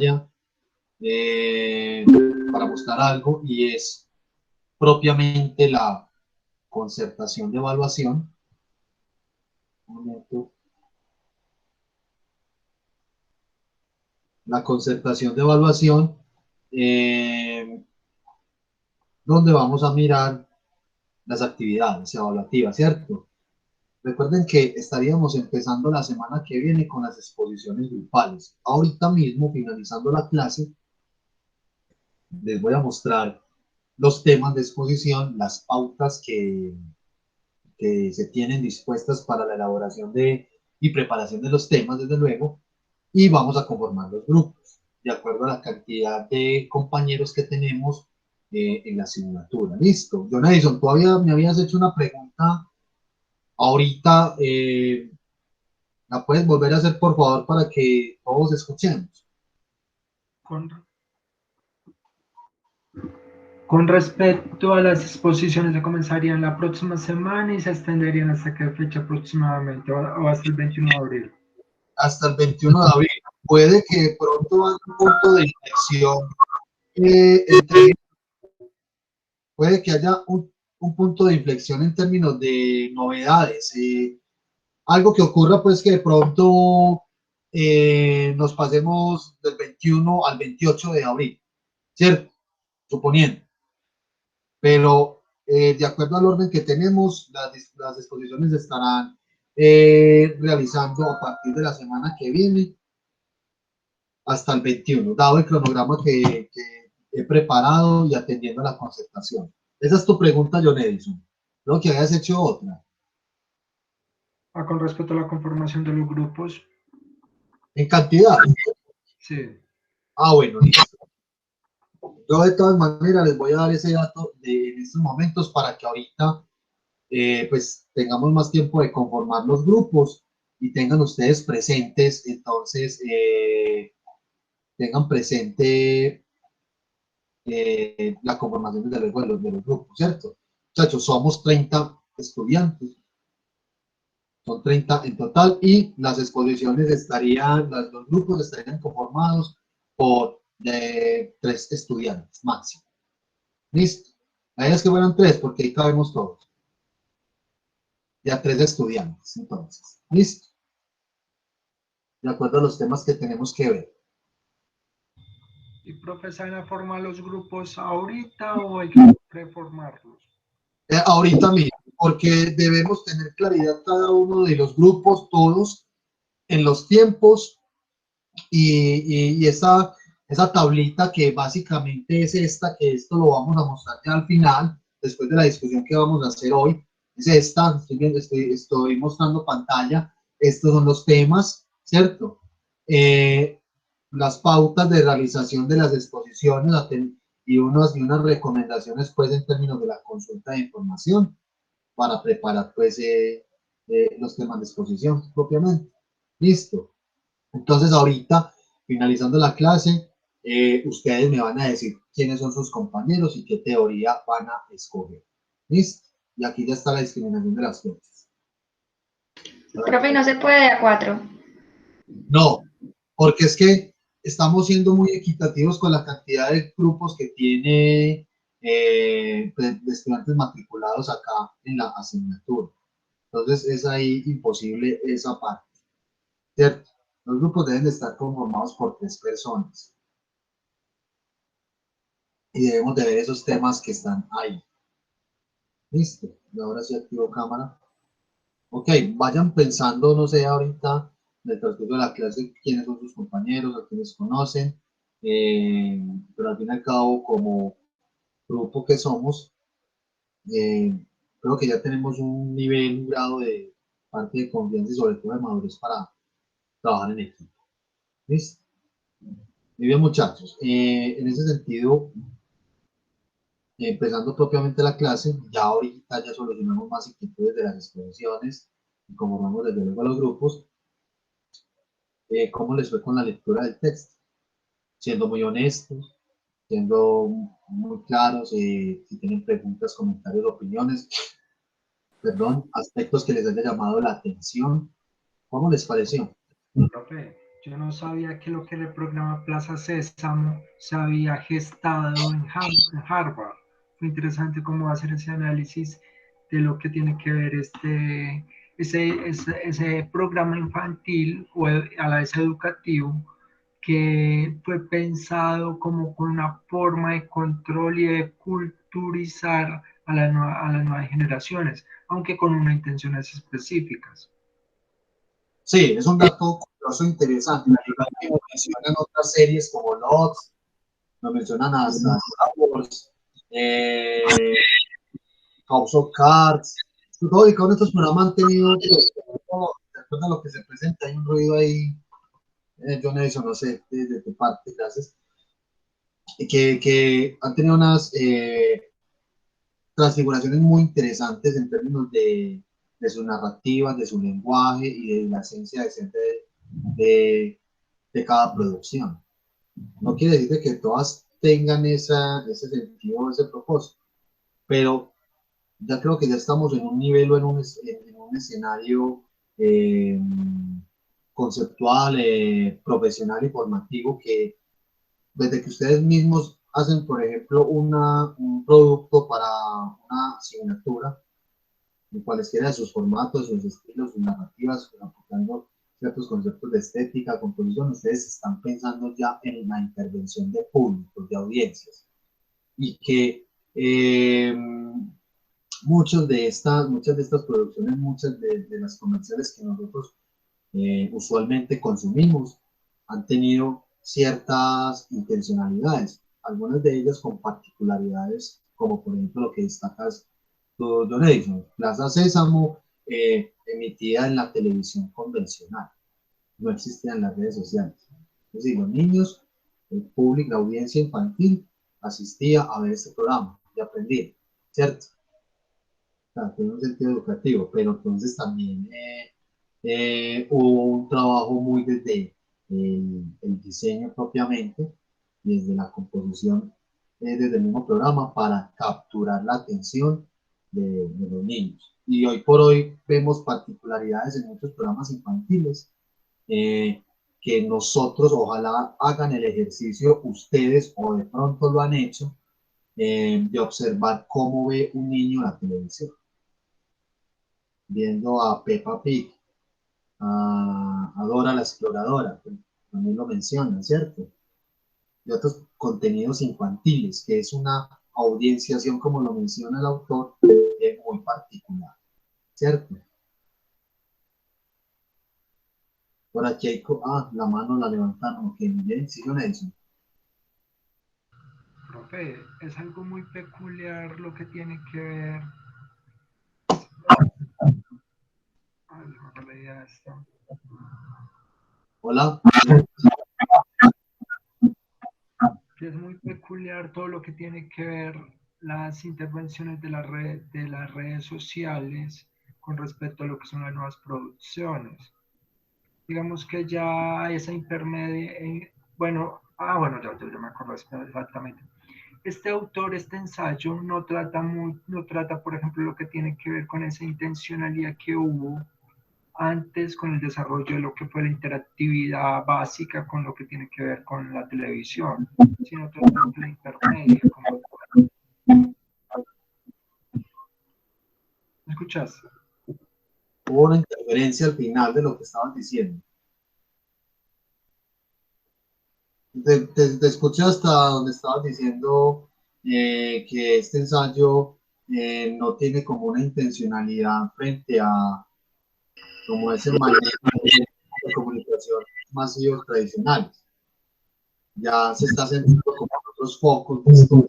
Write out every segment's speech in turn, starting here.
pantalla eh, para mostrar algo, y es propiamente la concertación de evaluación. Un momento. La concertación de evaluación, eh, donde vamos a mirar las actividades evaluativas, ¿cierto? Recuerden que estaríamos empezando la semana que viene con las exposiciones grupales. Ahorita mismo, finalizando la clase, les voy a mostrar los temas de exposición, las pautas que se tienen dispuestas para la elaboración y preparación de los temas, desde luego, y vamos a conformar los grupos, de acuerdo a la cantidad de compañeros que tenemos en la asignatura. Listo. John Edison, todavía me habías hecho una pregunta ahorita, ¿la puedes volver a hacer, por favor, para que todos escuchemos? Con, con respecto a las exposiciones, se comenzarían la próxima semana y se extenderían hasta qué fecha aproximadamente, o hasta el 21 de abril. Hasta el 21 de abril. Puede que de pronto haya un punto de inflexión entre, puede que haya un punto de inflexión en términos de novedades. Algo que ocurra, pues, que de pronto nos pasemos del 21 al 28 de abril, ¿cierto? Suponiendo. Pero de acuerdo al orden que tenemos, las exposiciones se estarán realizando a partir de la semana que viene hasta el 21, dado el cronograma que he preparado y atendiendo a la concertación. Esa es tu pregunta, John Edison. Creo que habías hecho otra. Con respecto a la conformación de los grupos, En cantidad. sí. Bueno, listo. Yo de todas maneras les voy a dar ese dato en estos momentos para que ahorita pues tengamos más tiempo de conformar los grupos y tengan ustedes presentes, entonces tengan presente la conformación de los grupos, ¿cierto? Muchachos, somos 30 estudiantes, son 30 en total, y las exposiciones los grupos estarían conformados por 3 estudiantes máximo. ¿Listo? La idea es que fueran 3 porque ahí cabemos todos. Ya 3 estudiantes, entonces. ¿Listo? De acuerdo a los temas que tenemos que ver. ¿Y profe, saben a formar los grupos ahorita o hay que reformarlos? Ahorita mismo, porque debemos tener claridad cada uno de los grupos, todos, en los tiempos y esa tablita que básicamente es esta, que esto lo vamos a mostrar ya al final, después de la discusión que vamos a hacer hoy, es esta, estoy mostrando pantalla, estos son los temas, ¿cierto? Las pautas de realización de las exposiciones y unas recomendaciones pues en términos de la consulta de información para preparar pues los temas de exposición propiamente. Listo. Entonces ahorita, finalizando la clase, ustedes me van a decir quiénes son sus compañeros y qué teoría van a escoger. ¿Listo? Y aquí ya está la discriminación de las clases. Profe, no se puede de a 4. No, porque es que estamos siendo muy equitativos con la cantidad de grupos que tiene de estudiantes matriculados acá en la asignatura. Entonces es ahí imposible esa parte, ¿cierto? Los grupos deben de estar conformados por 3 personas y debemos de ver esos temas que están ahí. Listo, y ahora sí activo cámara. Ok, vayan pensando, no sé, ahorita en el transcurso de la clase quiénes son sus compañeros, a quienes conocen, pero al fin y al cabo, como grupo que somos, eh, creo que ya tenemos un nivel, un grado de parte de confianza y sobre todo de madurez para trabajar en equipo. ¿Listo? Muy bien, muchachos. En ese sentido, empezando propiamente la clase, ya ahorita ya solucionamos más inquietudes de las exposiciones y como vamos desde luego a los grupos, cómo les fue con la lectura del texto, siendo muy honestos, siendo muy claros, si tienen preguntas, comentarios, opiniones, perdón, aspectos que les haya llamado la atención, ¿cómo les pareció? Profe, Yo no sabía que lo que era el programa Plaza Sésamo se había gestado en Harvard. Fue interesante cómo hacer ese análisis de lo que tiene que ver ese programa infantil o a la vez educativo que fue pensado como con una forma de control y de culturizar a las nuevas generaciones, aunque con unas intenciones específicas. Sí, es un dato curioso interesante. Lo mencionan otras series como Lost, lo mencionan hasta Star Wars, House of Cards. Todo y con estos programas han tenido, pues, de acuerdo a lo que se presenta, hay un ruido ahí, John Edison, no sé, de tu parte, gracias, que han tenido unas transfiguraciones muy interesantes en términos de sus narrativas, de su lenguaje y de la esencia decente de cada producción. No quiere decir que todas tengan ese sentido, ese propósito, pero ya creo que ya estamos en un nivel o en un escenario conceptual, profesional y formativo que desde que ustedes mismos hacen, por ejemplo, un producto para una asignatura, en cualesquiera de sus formatos, sus estilos, sus narrativas, aplicando ciertos conceptos de estética, composición, ustedes están pensando ya en la intervención de públicos, de audiencias, y que muchas de estas producciones, muchas de las comerciales que nosotros usualmente consumimos, han tenido ciertas intencionalidades, algunas de ellas con particularidades, como por ejemplo lo que destacas tú, John Edison, Plaza Sésamo, emitida en la televisión convencional, no existían las redes sociales. Es decir, los niños, el público, la audiencia infantil, asistía a ver este programa y aprendía, ¿cierto? O sea, tiene un sentido educativo, pero entonces también hubo un trabajo muy desde el diseño propiamente, desde la composición, desde el mismo programa para capturar la atención de los niños. Y hoy por hoy vemos particularidades en muchos programas infantiles que nosotros ojalá hagan el ejercicio ustedes o de pronto lo han hecho de observar cómo ve un niño la televisión, viendo a Peppa Pig, a Dora la Exploradora, que también lo mencionan, ¿cierto? Y otros contenidos infantiles, que es una audienciación, como lo menciona el autor, muy particular, ¿cierto? Por aquí hay, la mano la levantaron, ok, bien, siguen eso. Profe, es algo muy peculiar lo que tiene que ver. Ay, la idea está. Hola. Es muy peculiar todo lo que tiene que ver las intervenciones de las redes sociales con respecto a lo que son las nuevas producciones. Digamos que ya esa intermedia, bueno, ya me acuerdo exactamente. Este autor, este ensayo, no trata, por ejemplo, lo que tiene que ver con esa intencionalidad que hubo antes con el desarrollo de lo que fue la interactividad básica con lo que tiene que ver con la televisión, sino totalmente la intermedia. ¿Me escuchas? Hubo una interferencia al final de lo que estaban diciendo. Te escuché hasta donde estabas diciendo que este ensayo no tiene como una intencionalidad frente a como ese manejo de comunicación masivos tradicionales. Ya se está centrando como en otros focos de estudio.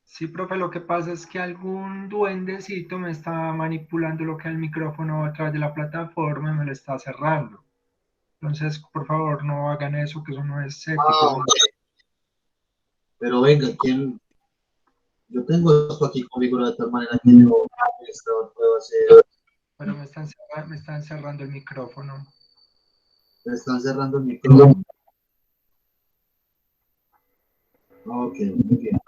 Sí, profe, lo que pasa es que algún duendecito me está manipulando lo que es el micrófono a través de la plataforma y me lo está cerrando. Entonces, por favor, no hagan eso, que eso no es ético. Okay. Pero venga, ¿quién? Yo tengo esto aquí configurado de tal manera que yo puedo hacer. Pero me están cerrando el micrófono. Me están cerrando el micrófono. Ok, muy bien.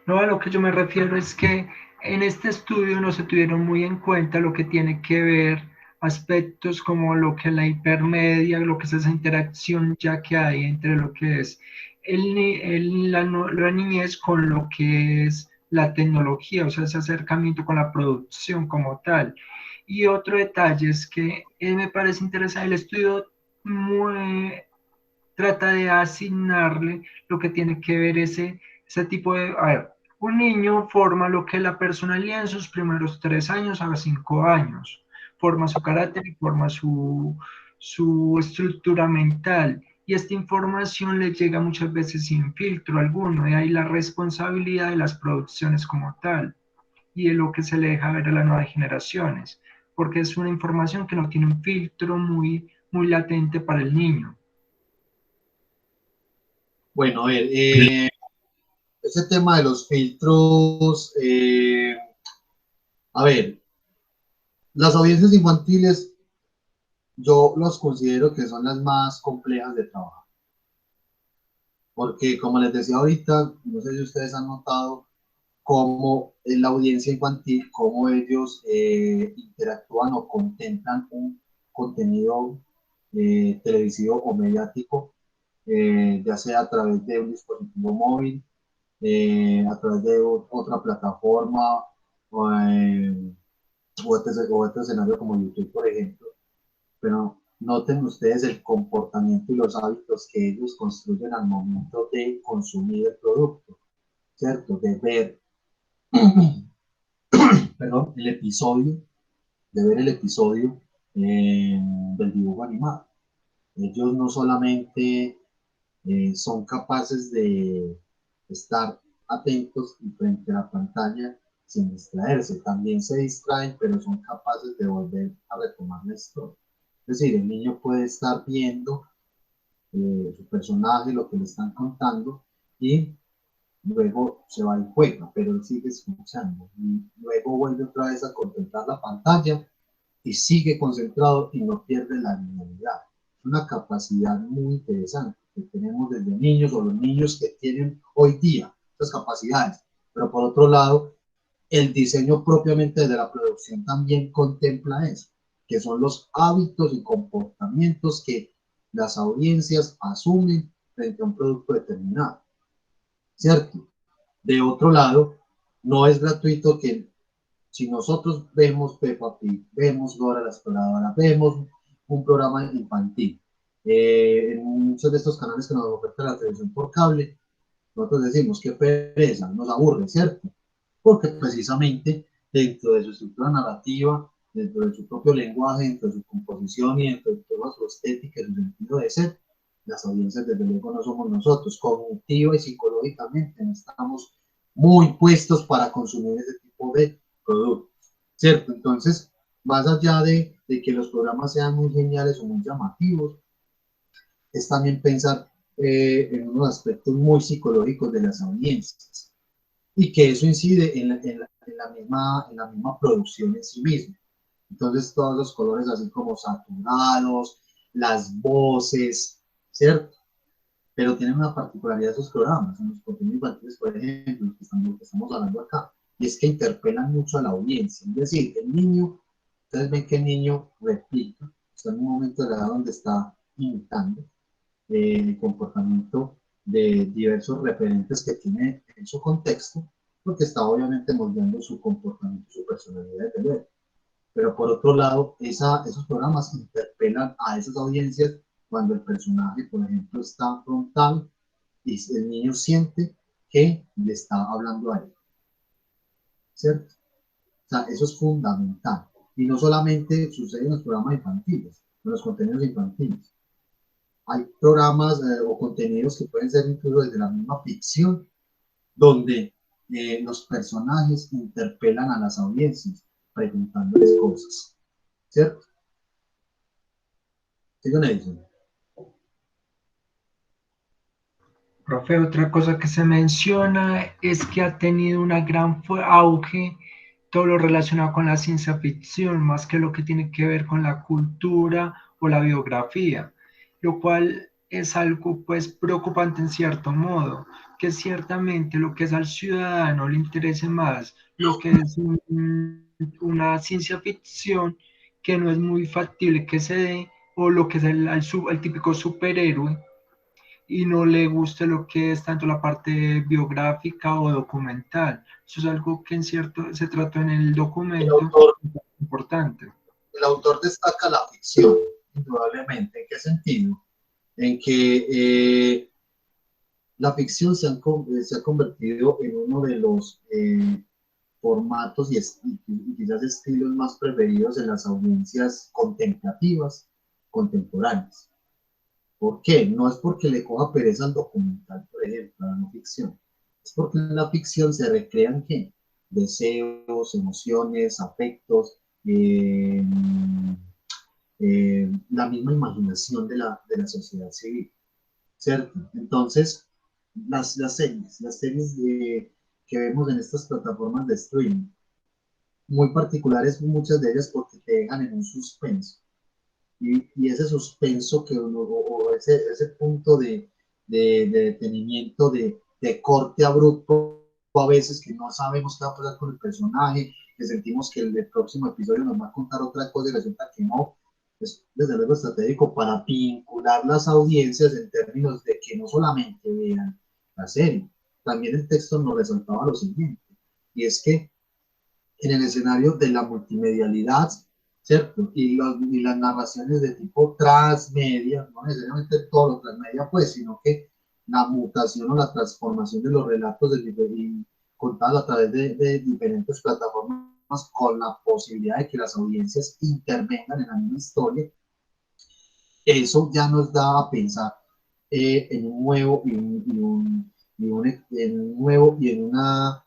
No, a lo que yo me refiero es que en este estudio no se tuvieron muy en cuenta lo que tiene que ver aspectos como lo que es la hipermedia, lo que es esa interacción ya que hay entre lo que es la niñez con lo que es la tecnología, o sea, ese acercamiento con la producción como tal. Y otro detalle es que me parece interesante, el estudio trata de asignarle lo que tiene que ver ese tipo de... A ver, un niño forma lo que es la personalidad en sus primeros 3 años a 5 años, forma su carácter y forma su estructura mental. Y esta información le llega muchas veces sin filtro alguno, de ahí la responsabilidad de las producciones como tal y de lo que se le deja ver a las nuevas generaciones, porque es una información que no tiene un filtro muy latente para el niño. Bueno, a ver, ese tema de los filtros, a ver, las audiencias infantiles yo los considero que son las más complejas de trabajar, porque como les decía ahorita, no sé si ustedes han notado cómo en la audiencia infantil, cómo ellos interactúan o contemplan un contenido televisivo o mediático, ya sea a través de un dispositivo móvil, a través de otra plataforma o otro escenario como YouTube, por ejemplo. Pero noten ustedes el comportamiento y los hábitos que ellos construyen al momento de consumir el producto, ¿cierto? De ver, perdón, el episodio, de ver el episodio del dibujo animado. Ellos no solamente son capaces de estar atentos y frente a la pantalla sin distraerse, también se distraen, pero son capaces de volver a retomar la historia. Es decir, el niño puede estar viendo su personaje, lo que le están contando, y luego se va y juega, pero él sigue escuchando, y luego vuelve otra vez a contemplar la pantalla y sigue concentrado y no pierde la linealidad. Es una capacidad muy interesante que tenemos desde niños o los niños que tienen hoy día estas capacidades, pero por otro lado, el diseño propiamente de la producción también contempla eso, que son los hábitos y comportamientos que las audiencias asumen frente a un producto determinado, ¿cierto? De otro lado, no es gratuito que si nosotros vemos Peppa Pig, vemos Dora la Exploradora, vemos un programa infantil, en muchos de estos canales que nos ofrece la televisión por cable, nosotros decimos que pereza, nos aburre, ¿cierto? Porque precisamente dentro de su estructura narrativa, dentro de su propio lenguaje, dentro de su composición y dentro de toda su estética y su sentido de ser, las audiencias desde luego no somos nosotros, cognitiva y psicológicamente no estamos muy puestos para consumir ese tipo de productos, ¿cierto? Entonces, más allá de que los programas sean muy geniales o muy llamativos, es también pensar en unos aspectos muy psicológicos de las audiencias y que eso incide en la misma producción en sí misma. Entonces todos los colores así como saturados, las voces, ¿cierto? Pero tienen una particularidad esos programas, en los contenidos infantiles, por ejemplo, lo que estamos hablando acá, y es que interpelan mucho a la audiencia. Es decir, el niño, ustedes ven que el niño replica, está en un momento de la edad donde está imitando el comportamiento de diversos referentes que tiene en su contexto, porque está obviamente moldeando su comportamiento, su personalidad de ver. Pero por otro lado, esos programas interpelan a esas audiencias cuando el personaje, por ejemplo, está frontal y el niño siente que le está hablando a él, ¿cierto? O sea, eso es fundamental. Y no solamente sucede en los programas infantiles, en los contenidos infantiles. Hay programas o contenidos que pueden ser incluso desde la misma ficción, donde los personajes interpelan a las audiencias, preguntándoles cosas, ¿cierto? ¿Sí, John Edison? Profe, otra cosa que se menciona es que ha tenido una gran auge todo lo relacionado con la ciencia ficción, más que lo que tiene que ver con la cultura o la biografía, lo cual es algo pues preocupante en cierto modo, que ciertamente lo que es al ciudadano le interese más lo que es una ciencia ficción que no es muy factible que se dé, o lo que es el típico superhéroe, y no le guste lo que es tanto la parte biográfica o documental. Eso es algo que en cierto se trató en el documento, importante. El autor destaca la ficción, indudablemente. ¿En qué sentido? En que la ficción se ha convertido en uno de los formatos y quizás estilos más preferidos en las audiencias contemplativas contemporáneas. ¿Por qué? No es porque le coja pereza al documental, por ejemplo, a la no ficción. Es porque en la ficción se recrean ¿qué? Deseos, emociones, afectos, la misma imaginación de la sociedad civil, ¿cierto? Entonces, las series que vemos en estas plataformas de streaming, muy particulares muchas de ellas porque te dejan en un suspenso. Y ese suspenso que uno, o ese punto de detenimiento, de corte abrupto, a veces que no sabemos qué va a pasar con el personaje, que sentimos que el próximo episodio nos va a contar otra cosa y resulta que no, es desde luego estratégico para vincular las audiencias en términos de que no solamente vean la serie, también el texto nos resaltaba lo siguiente, y es que en el escenario de la multimedialidad, ¿cierto? Y las narraciones de tipo transmedia, no necesariamente todo lo transmedia, pues, sino que la mutación o la transformación de los relatos contados a través de diferentes plataformas con la posibilidad de que las audiencias intervengan en la misma historia, eso ya nos da a pensar en un nuevo y en una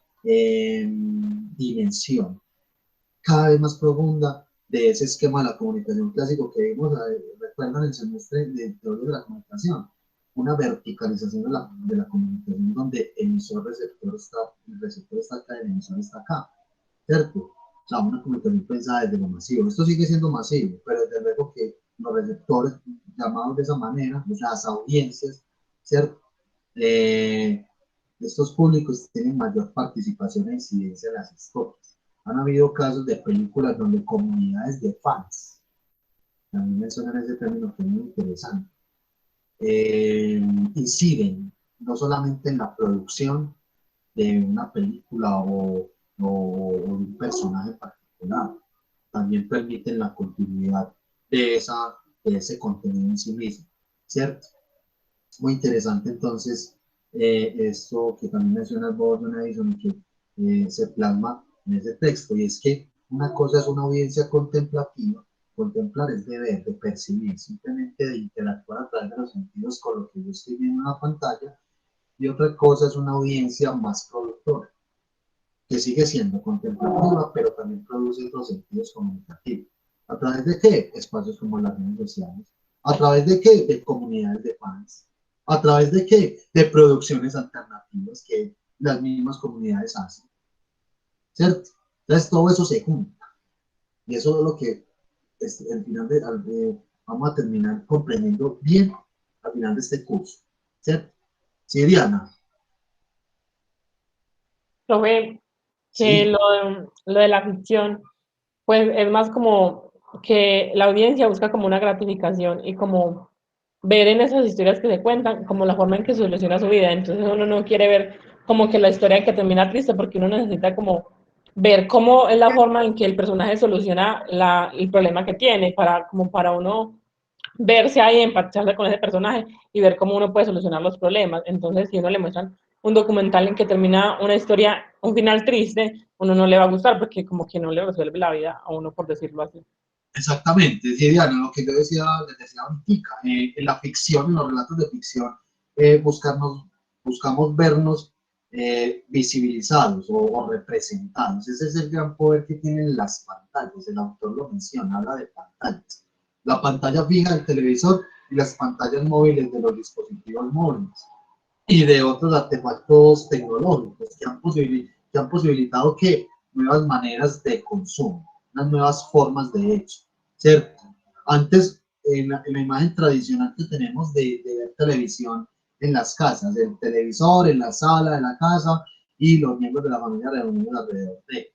dimensión cada vez más profunda de ese esquema de la comunicación clásico que vimos, recuerdan el semestre de teoría de la comunicación, una verticalización de la comunicación donde emisor-receptor el receptor está acá, el emisor está acá, ¿cierto? O sea, una comunicación pensada desde lo masivo. Esto sigue siendo masivo, pero desde luego que los receptores, llamados de esa manera, o sea, las audiencias, ¿cierto? Estos públicos tienen mayor participación e incidencia en las historias. Han habido casos de películas donde comunidades de fans, también mencionan ese término que es muy interesante, inciden no solamente en la producción de una película o de un personaje particular, también permiten la continuidad de ese contenido en sí mismo, ¿cierto? Muy interesante entonces esto que también menciona vos, John Edison, que se plasma en ese texto, y es que una cosa es una audiencia contemplativa, contemplar es de ver, de percibir, simplemente de interactuar a través de los sentidos con lo que yo estoy viendo en la pantalla, y otra cosa es una audiencia más productora, que sigue siendo contemplativa, pero también produce otros sentidos comunicativos. ¿A través de qué? Espacios como las redes sociales. ¿A través de qué? De comunidades de fans. ¿A través de qué? De producciones alternativas que las mismas comunidades hacen. ¿Cierto? Entonces todo eso se junta. Y eso es lo que al final vamos a terminar comprendiendo bien al final de este curso. ¿Cierto? Sí, Diana. Profe, que Sí. lo de la ficción, pues es más como que la audiencia busca como una gratificación y como ver en esas historias que se cuentan como la forma en que soluciona su vida. Entonces uno no quiere ver como que la historia que termina triste porque uno necesita como ver cómo es la forma en que el personaje soluciona el problema que tiene como para uno verse ahí, empatizarse con ese personaje y ver cómo uno puede solucionar los problemas. Entonces, si uno le muestran un documental en que termina una historia, un final triste, uno no le va a gustar porque como que no le resuelve la vida a uno, por decirlo así. Exactamente, sí, Diana, lo que yo decía, les decía ahorita, en la ficción, en los relatos de ficción, buscamos vernos visibilizados o representados. Ese es el gran poder que tienen las pantallas, el autor lo menciona, habla de pantallas. La pantalla fija del televisor y las pantallas móviles de los dispositivos móviles y de otros artefactos tecnológicos que han posibilitado que nuevas maneras de consumo, unas nuevas formas de hecho, ¿cierto? Antes, en la imagen tradicional que tenemos de ver televisión en las casas, el televisor en la sala de la casa y los miembros de la familia reunidos alrededor de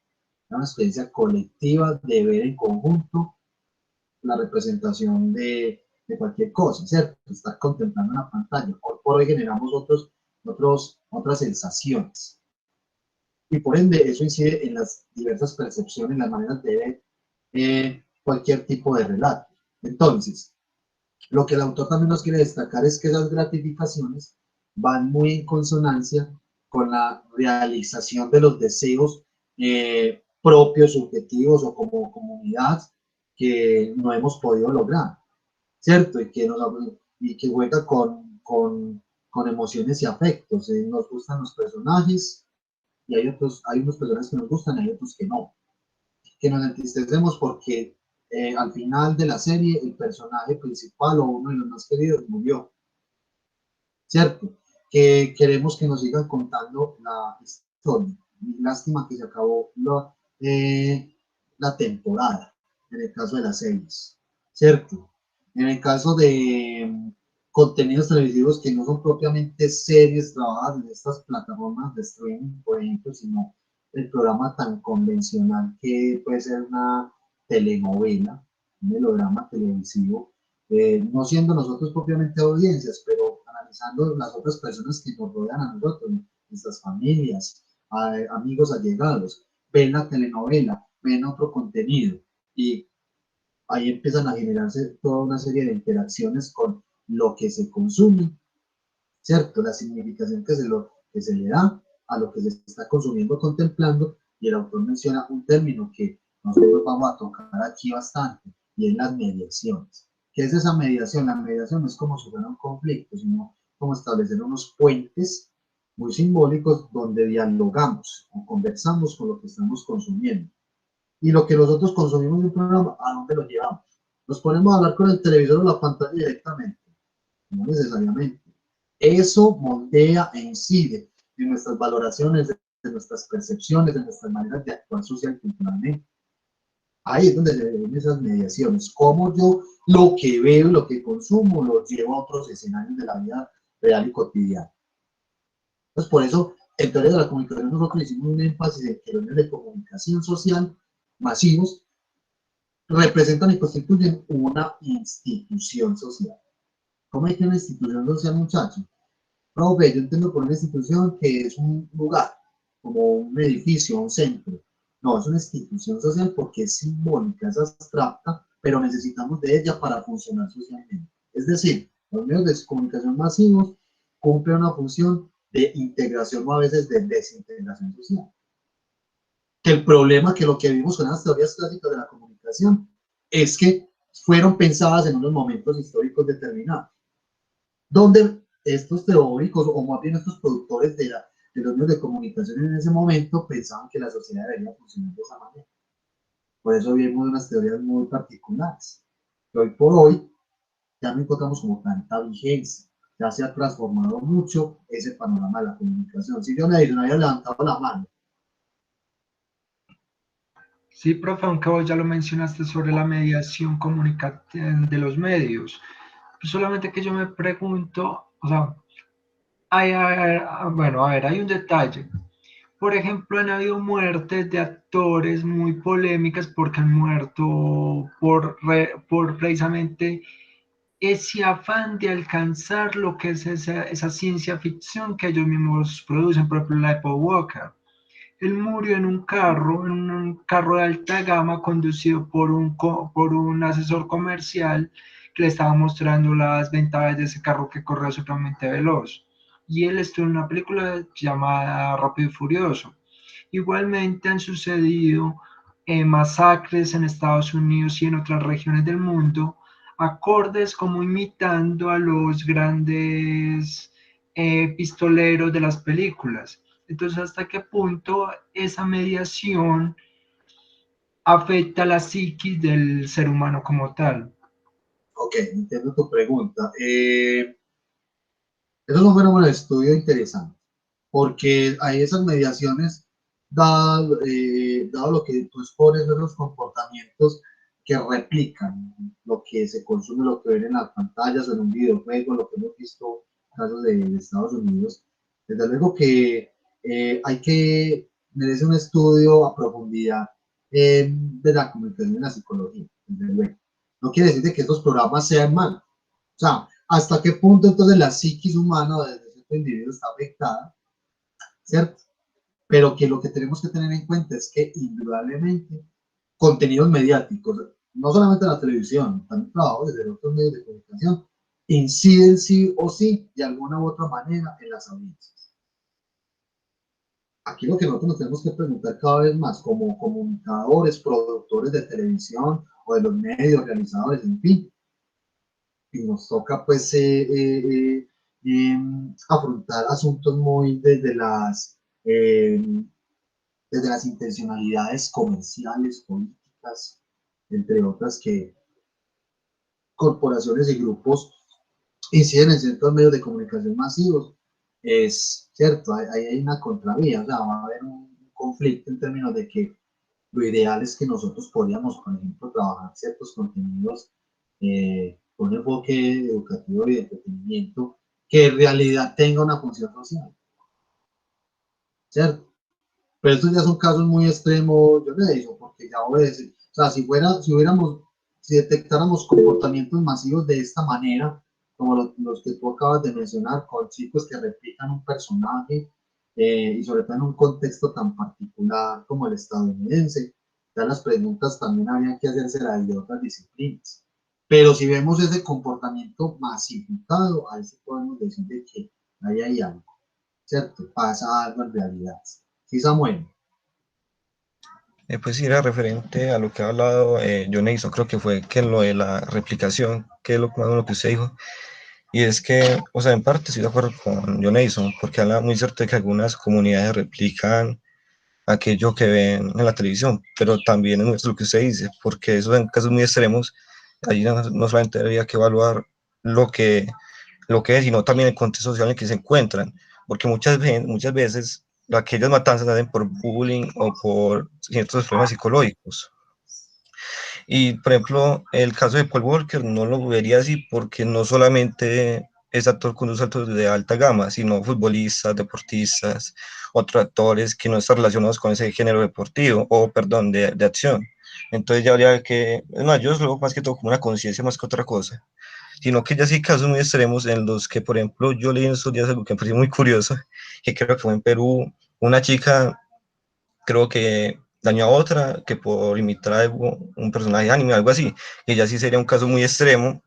una experiencia colectiva de ver en conjunto la representación de cualquier cosa, ¿cierto? Estar contemplando una pantalla. Hoy por hoy generamos otras sensaciones. Y por ende, eso incide en las diversas percepciones, las maneras de ver cualquier tipo de relato. Entonces, lo que el autor también nos quiere destacar es que esas gratificaciones van muy en consonancia con la realización de los deseos propios, subjetivos o como comunidad que no hemos podido lograr, ¿cierto? Y que juega con emociones y afectos. Nos gustan los personajes y hay unos personajes que nos gustan y hay otros que no. Que nos entristecemos porque al final de la serie el personaje principal o uno de los más queridos murió, ¿cierto? Que queremos que nos sigan contando la historia. Lástima que se acabó la temporada, en el caso de las series, ¿cierto? En el caso de contenidos televisivos que no son propiamente series trabajadas en estas plataformas de streaming, por ejemplo, sino el programa tan convencional que puede ser una telenovela, un melodrama televisivo, no siendo nosotros propiamente audiencias, pero analizando las otras personas que nos rodean a nosotros, nuestras familias, amigos allegados, ven la telenovela, ven otro contenido y ahí empiezan a generarse toda una serie de interacciones con lo que se consume, ¿cierto? La significación que se le da a lo que se está consumiendo, contemplando, y el autor menciona un término que nosotros vamos a tocar aquí bastante, y es las mediaciones. ¿Qué es esa mediación? La mediación no es como si fuera un conflicto, sino como establecer unos puentes muy simbólicos donde dialogamos o conversamos con lo que estamos consumiendo. Y lo que nosotros consumimos en un programa, ¿a dónde lo llevamos? ¿Nos ponemos a hablar con el televisor o la pantalla directamente? No necesariamente. Eso moldea e incide en nuestras valoraciones, de nuestras percepciones, de nuestras maneras de actuar social y culturalmente. Ahí es donde se ven esas mediaciones, cómo yo lo que veo, lo que consumo, lo llevo a otros escenarios de la vida real y cotidiana. Entonces, por eso, en teoría de la comunicación, nosotros hicimos un énfasis en que los medios de comunicación social masivos representan y constituyen una institución social. ¿Cómo es que una institución social, muchachos? No, yo entiendo por una institución que es un lugar, como un edificio, un centro. No, es una institución social porque es simbólica, es abstracta, pero necesitamos de ella para funcionar socialmente. Es decir, los medios de comunicación masivos cumplen una función de integración o a veces de desintegración social. Que el problema, que lo que vimos con las teorías clásicas de la comunicación, es que fueron pensadas en unos momentos históricos determinados, donde estos teóricos, o más bien estos productores de los medios de comunicación en ese momento, pensaban que la sociedad debería funcionar de esa manera. Por eso vimos unas teorías muy particulares, que hoy por hoy ya no encontramos como tanta vigencia, ya se ha transformado mucho ese panorama de la comunicación. Si yo me había levantado la mano. Sí, profe, aunque vos ya lo mencionaste sobre la mediación comunicativa de los medios, solamente que yo me pregunto, o sea, bueno, a ver, hay un detalle. Por ejemplo, han habido muertes de actores muy polémicas porque han muerto por precisamente ese afán de alcanzar lo que es esa ciencia ficción que ellos mismos producen, por ejemplo, la de Paul Walker. Él murió en un carro de alta gama conducido por un asesor comercial que le estaba mostrando las ventajas de ese carro que corría supremamente veloz. Y él estuvo en una película llamada Rápido y Furioso. Igualmente han sucedido masacres en Estados Unidos y en otras regiones del mundo, acordes como imitando a los grandes pistoleros de las películas. Entonces, ¿hasta qué punto esa mediación afecta la psiquis del ser humano como tal? Ok, entiendo tu pregunta. Eso es un fenómeno de estudio interesante, porque hay esas mediaciones, dado lo que tú expones, de los comportamientos que replican lo que se consume, lo que ven en las pantallas o en un videojuego, lo que hemos visto en casos de Estados Unidos. Desde luego que merece un estudio a profundidad de la comunicación y la psicología, desde luego. no quiere decir de que estos programas sean malos. O sea, ¿hasta qué punto entonces la psiquis humana de cierto individuo está afectada? ¿Cierto? Pero que lo que tenemos que tener en cuenta es que indudablemente contenidos mediáticos, no solamente la televisión, también trabajo desde otros medios de comunicación, inciden sí o sí, de alguna u otra manera, en las audiencias. Aquí lo que nosotros nos tenemos que preguntar cada vez más, como comunicadores, productores de televisión o de los medios, realizadores, en fin, y nos toca pues afrontar asuntos muy desde las intencionalidades comerciales, políticas, entre otras, que corporaciones y grupos inciden en ciertos medios de comunicación masivos. Es cierto, hay una contravía, o sea, va a haber un conflicto en términos de que lo ideal es que nosotros podríamos, por ejemplo, trabajar ciertos contenidos con un enfoque educativo y de entretenimiento que en realidad tenga una función social, ¿cierto? Pero estos ya son casos muy extremos, yo le digo, porque ya voy a decir, o sea, si detectáramos comportamientos masivos de esta manera, como los que tú acabas de mencionar, con chicos que replican un personaje, y sobre todo en un contexto tan particular como el estadounidense, ya las preguntas también habrían que hacerse de otras disciplinas. Pero si vemos ese comportamiento masificado, ahí sí podemos decir de que ahí hay algo, ¿cierto? Pasa algo en realidad. Sí, Samuel. Pues sí, era referente a lo que ha hablado John Edison, creo que fue que lo de la replicación, que es lo que usted dijo, y es que, o sea, en parte estoy de acuerdo con John Edison, porque habla muy cierto de que algunas comunidades replican aquello que ven en la televisión, pero también es lo que usted dice, porque eso en casos muy extremos, ahí no solamente habría que evaluar lo que, lo que es, sino también el contexto social en el que se encuentran, porque muchas veces aquellas matanzas se hacen por bullying o por ciertos problemas psicológicos. Y, por ejemplo, el caso de Paul Walker no lo vería así porque no solamente es actor con un salto de alta gama, sino futbolistas, deportistas, otros actores que no están relacionados con ese género deportivo, o perdón, de acción. Entonces ya habría que, es más, yo lo veo más que todo como una conciencia más que otra cosa, sino que ya sí hay casos muy extremos en los que, por ejemplo, yo leí en estos días algo que me pareció muy curioso, que creo que fue en Perú, una chica creo que dañó a otra que por imitar algo, un personaje de anime, algo así, que ya sí sería un caso muy extremo,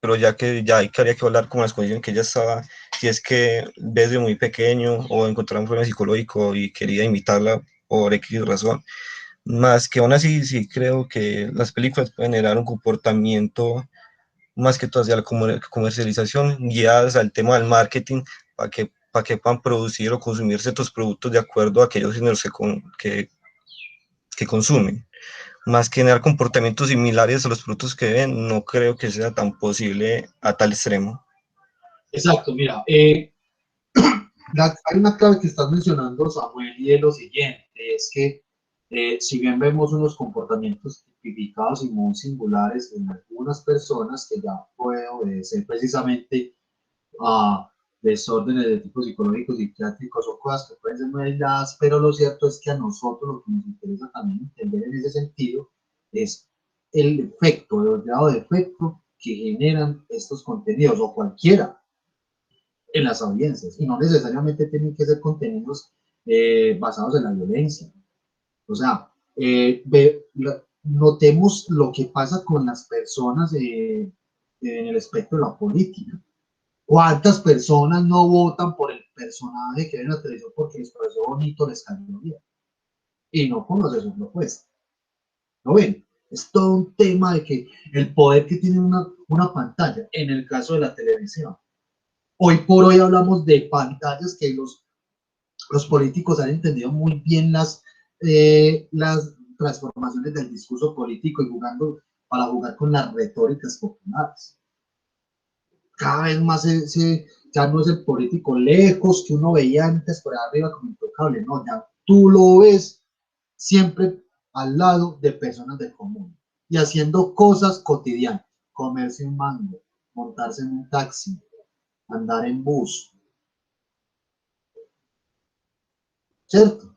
pero ya que ya hay que habría que hablar con las condiciones en que ella estaba, si es que desde muy pequeño o encontrar un problema psicológico y quería imitarla por X razón, más que aún así sí creo que las películas pueden generar un comportamiento más que todo hacia la comercialización, guiadas al tema del marketing, para que puedan producir o consumir ciertos productos de acuerdo a aquellos géneros que consumen. Más que generar comportamientos similares a los productos que ven, no creo que sea tan posible a tal extremo. Exacto, mira, hay una clave que estás mencionando, Samuel, y es lo siguiente, es que si bien vemos unos comportamientos tipificados y muy singulares en algunas personas que ya pueden obedecer precisamente a desórdenes de tipo psicológico, psiquiátricos o cosas que pueden ser muy aisladas, pero lo cierto es que a nosotros lo que nos interesa también entender en ese sentido es el efecto, el grado de efecto que generan estos contenidos o cualquiera en las audiencias, y no necesariamente tienen que ser contenidos basados en la violencia. O sea, notemos lo que pasa con las personas en el espectro de la política. ¿Cuántas personas no votan por el personaje que ven en la televisión porque les pareció bonito, les cayó bien? Y no conoce su propuesta. ¿No ven? Es todo un tema de que el poder que tiene una pantalla, en el caso de la televisión. Hoy por hoy hablamos de pantallas que los políticos han entendido muy bien las transformaciones del discurso político y para jugar con las retóricas populares. Cada vez más ya no es el político lejos que uno veía antes por arriba como intocable, no, ya tú lo ves siempre al lado de personas de común y haciendo cosas cotidianas, comerse un mango, montarse en un taxi, andar en bus, ¿cierto?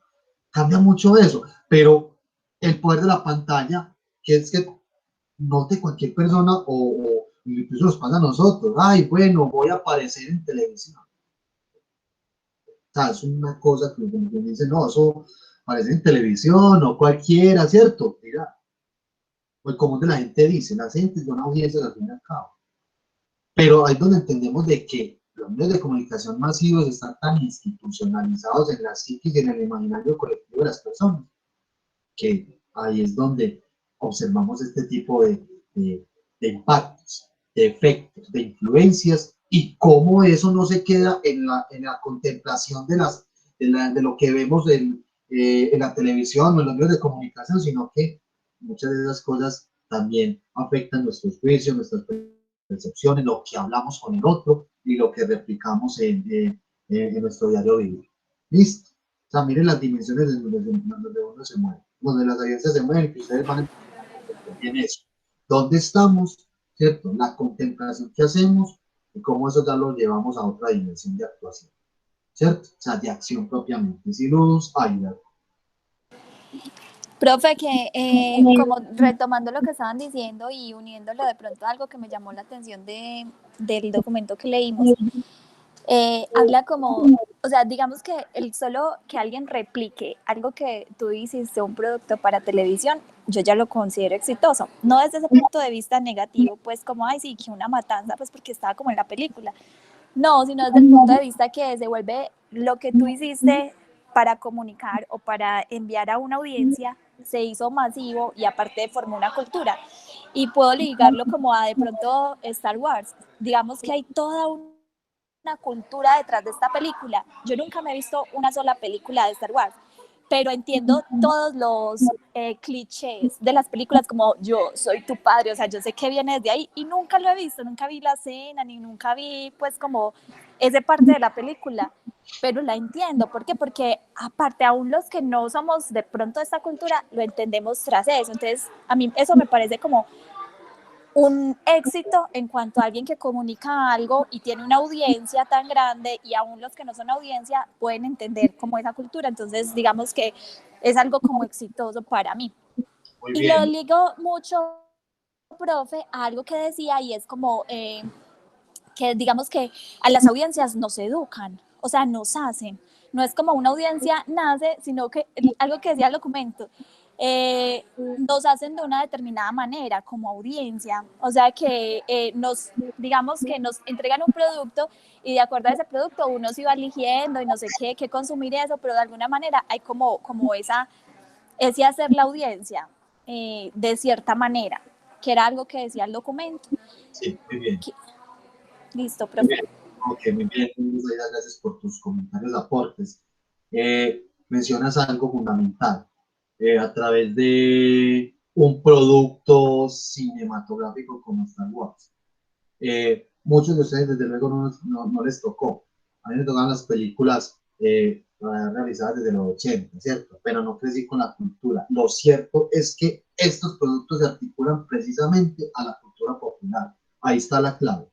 Cambia mucho eso, pero el poder de la pantalla, que es que no de cualquier persona, o incluso nos pasa a nosotros, ay, bueno, voy a aparecer en televisión. O sea, es una cosa que como quien dice, no, eso aparece en televisión, o cualquiera, ¿cierto? Mira, pues como de la gente dice, la gente es una audiencia al fin y al cabo. Pero ahí es donde entendemos de que los medios de comunicación masivos están tan institucionalizados en la psiquis y en el imaginario colectivo de las personas, que ahí es donde observamos este tipo de impactos, de efectos, de influencias, y cómo eso no se queda en la contemplación de lo que vemos en la televisión o en los medios de comunicación, sino que muchas de esas cosas también afectan nuestros juicios, nuestras percepciones, lo que hablamos con el otro y lo que replicamos en nuestro diario vivir. ¿Listo? O sea, miren las dimensiones donde uno se mueve, donde las audiencias se mueven, que ustedes van a entender bien eso. ¿Dónde estamos? ¿Cierto? La contemplación que hacemos y cómo eso ya lo llevamos a otra dimensión de actuación, ¿cierto? O sea, de acción propiamente. Si los hay, Profe, que como retomando lo que estaban diciendo y uniéndolo de pronto a algo que me llamó la atención del documento que leímos, habla como, o sea, digamos que el solo que alguien replique algo que tú hiciste, un producto para televisión, yo ya lo considero exitoso. No desde ese punto de vista negativo, pues como, ay, sí, que una matanza, pues porque estaba como en la película. No, sino desde el punto de vista que se vuelve lo que tú hiciste para comunicar o para enviar a una audiencia, se hizo masivo y aparte formó una cultura. Y puedo ligarlo como a de pronto Star Wars. Digamos que hay toda una cultura detrás de esta película. Yo nunca me he visto una sola película de Star Wars, pero entiendo todos los clichés de las películas como yo soy tu padre, o sea, yo sé que viene desde ahí y nunca lo he visto, nunca vi la escena, ni nunca vi pues como esa parte de la película, pero la entiendo. ¿Por qué? Porque aparte aún los que no somos de pronto de esta cultura, lo entendemos tras eso. Entonces, a mí eso me parece como un éxito en cuanto a alguien que comunica algo y tiene una audiencia tan grande y aún los que no son audiencia pueden entender como esa cultura. Entonces, digamos que es algo como exitoso para mí. muy Y lo bien. ligo mucho, profe, a algo que decía y es como que digamos que a las audiencias nos educan, o sea, nos hacen. No es como una audiencia nace, sino que algo que decía el documento, nos hacen de una determinada manera como audiencia, o sea que digamos que nos entregan un producto y de acuerdo a ese producto uno se va eligiendo y no sé qué consumir eso, pero de alguna manera hay como ese hacer la audiencia de cierta manera, que era algo que decía el documento. Sí, muy bien. Listo, Muy profe. bien. Ok, muy bien. Muchas gracias por tus comentarios, aportes. Mencionas algo fundamental. A través de un producto cinematográfico como Star Wars. Muchos de ustedes, desde luego, no les tocó. A mí me tocaban las películas realizadas desde los 80, ¿cierto? Pero no crecí con la cultura. Lo cierto es que estos productos se articulan precisamente a la cultura popular. Ahí está la clave.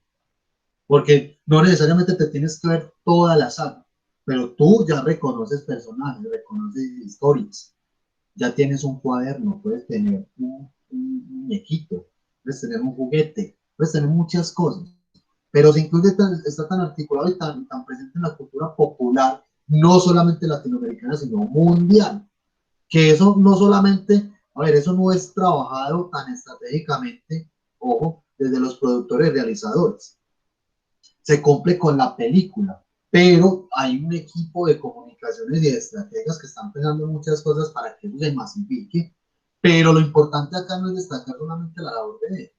Porque no necesariamente te tienes que ver toda la saga, pero tú ya reconoces personajes, reconoces historias, ya tienes un cuaderno, puedes tener un muñequito, puedes tener un juguete, puedes tener muchas cosas, pero se incluye está tan articulado y tan presente en la cultura popular, no solamente latinoamericana, sino mundial, que eso no solamente, a ver, eso no es trabajado tan estratégicamente, ojo, desde los productores y realizadores, se cumple con la película, pero hay un equipo de comunicaciones y de estrategias que están pensando en muchas cosas para que eso se masifique, pero lo importante acá no es destacar solamente la labor de ellos,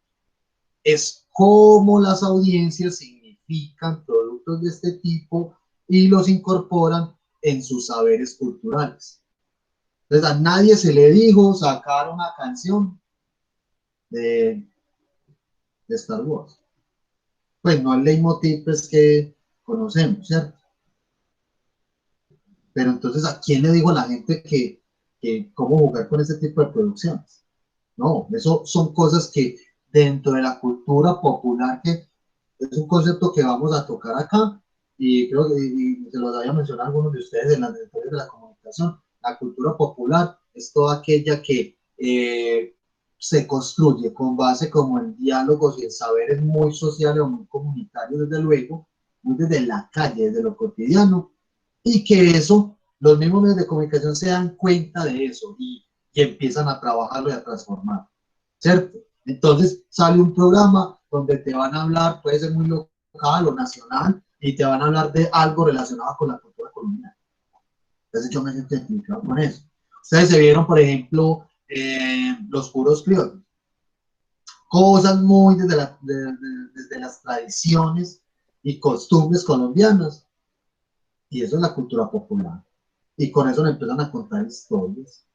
es cómo las audiencias significan productos de este tipo y los incorporan en sus saberes culturales. Entonces a nadie se le dijo sacar una canción de Star Wars. Pues no el leitmotiv pues, que conocemos, ¿cierto? Pero entonces, ¿a quién le dijo a la gente que cómo jugar con ese tipo de producciones? No, eso son cosas que dentro de la cultura popular, que es un concepto que vamos a tocar acá, y creo que y se los había mencionado algunos de ustedes en las historias de la comunicación, la cultura popular es toda aquella que se construye con base como en diálogos y en saberes muy sociales o muy comunitarios, desde luego, muy desde la calle, desde lo cotidiano, y que eso, los mismos medios de comunicación se dan cuenta de eso y empiezan a trabajarlo y a transformarlo, ¿cierto? Entonces sale un programa donde te van a hablar, puede ser muy local o nacional, y te van a hablar de algo relacionado con la cultura colombiana. Entonces yo me siento identificado con eso. Ustedes se vieron, por ejemplo, los puros criollos. Cosas muy desde las tradiciones y costumbres colombianas. Y eso es la cultura popular. Y con eso le empiezan a contar historias.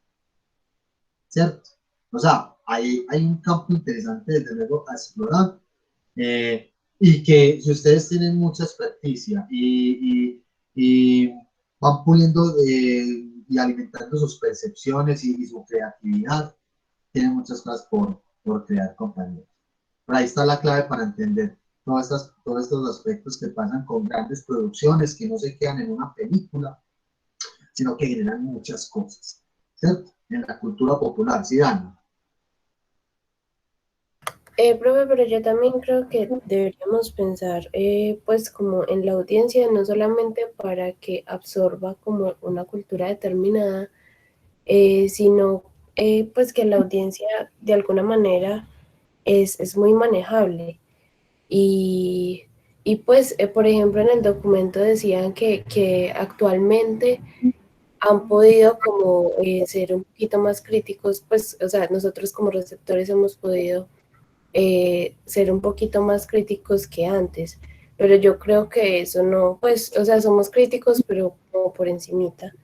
¿Cierto? O sea, hay un campo interesante, desde luego, a explorar. Y que si ustedes tienen mucha experticia y van puliendo y alimentando sus percepciones y su creatividad, tienen muchas cosas por crear, compañeros. Pero ahí está la clave para entender todos estos aspectos que pasan con grandes producciones que no se quedan en una película, sino que generan muchas cosas, ¿cierto? En la cultura popular, ¿sí, Dani? Profe, pero yo también creo que deberíamos pensar, pues, como en la audiencia, no solamente para que absorba como una cultura determinada, sino, pues, que la audiencia de alguna manera es muy manejable. Y, y pues, por ejemplo, en el documento decían que actualmente han podido como ser un poquito más críticos, pues, o sea, nosotros como receptores hemos podido ser un poquito más críticos que antes, pero yo creo que eso no, pues, o sea, somos críticos, pero como por encimita,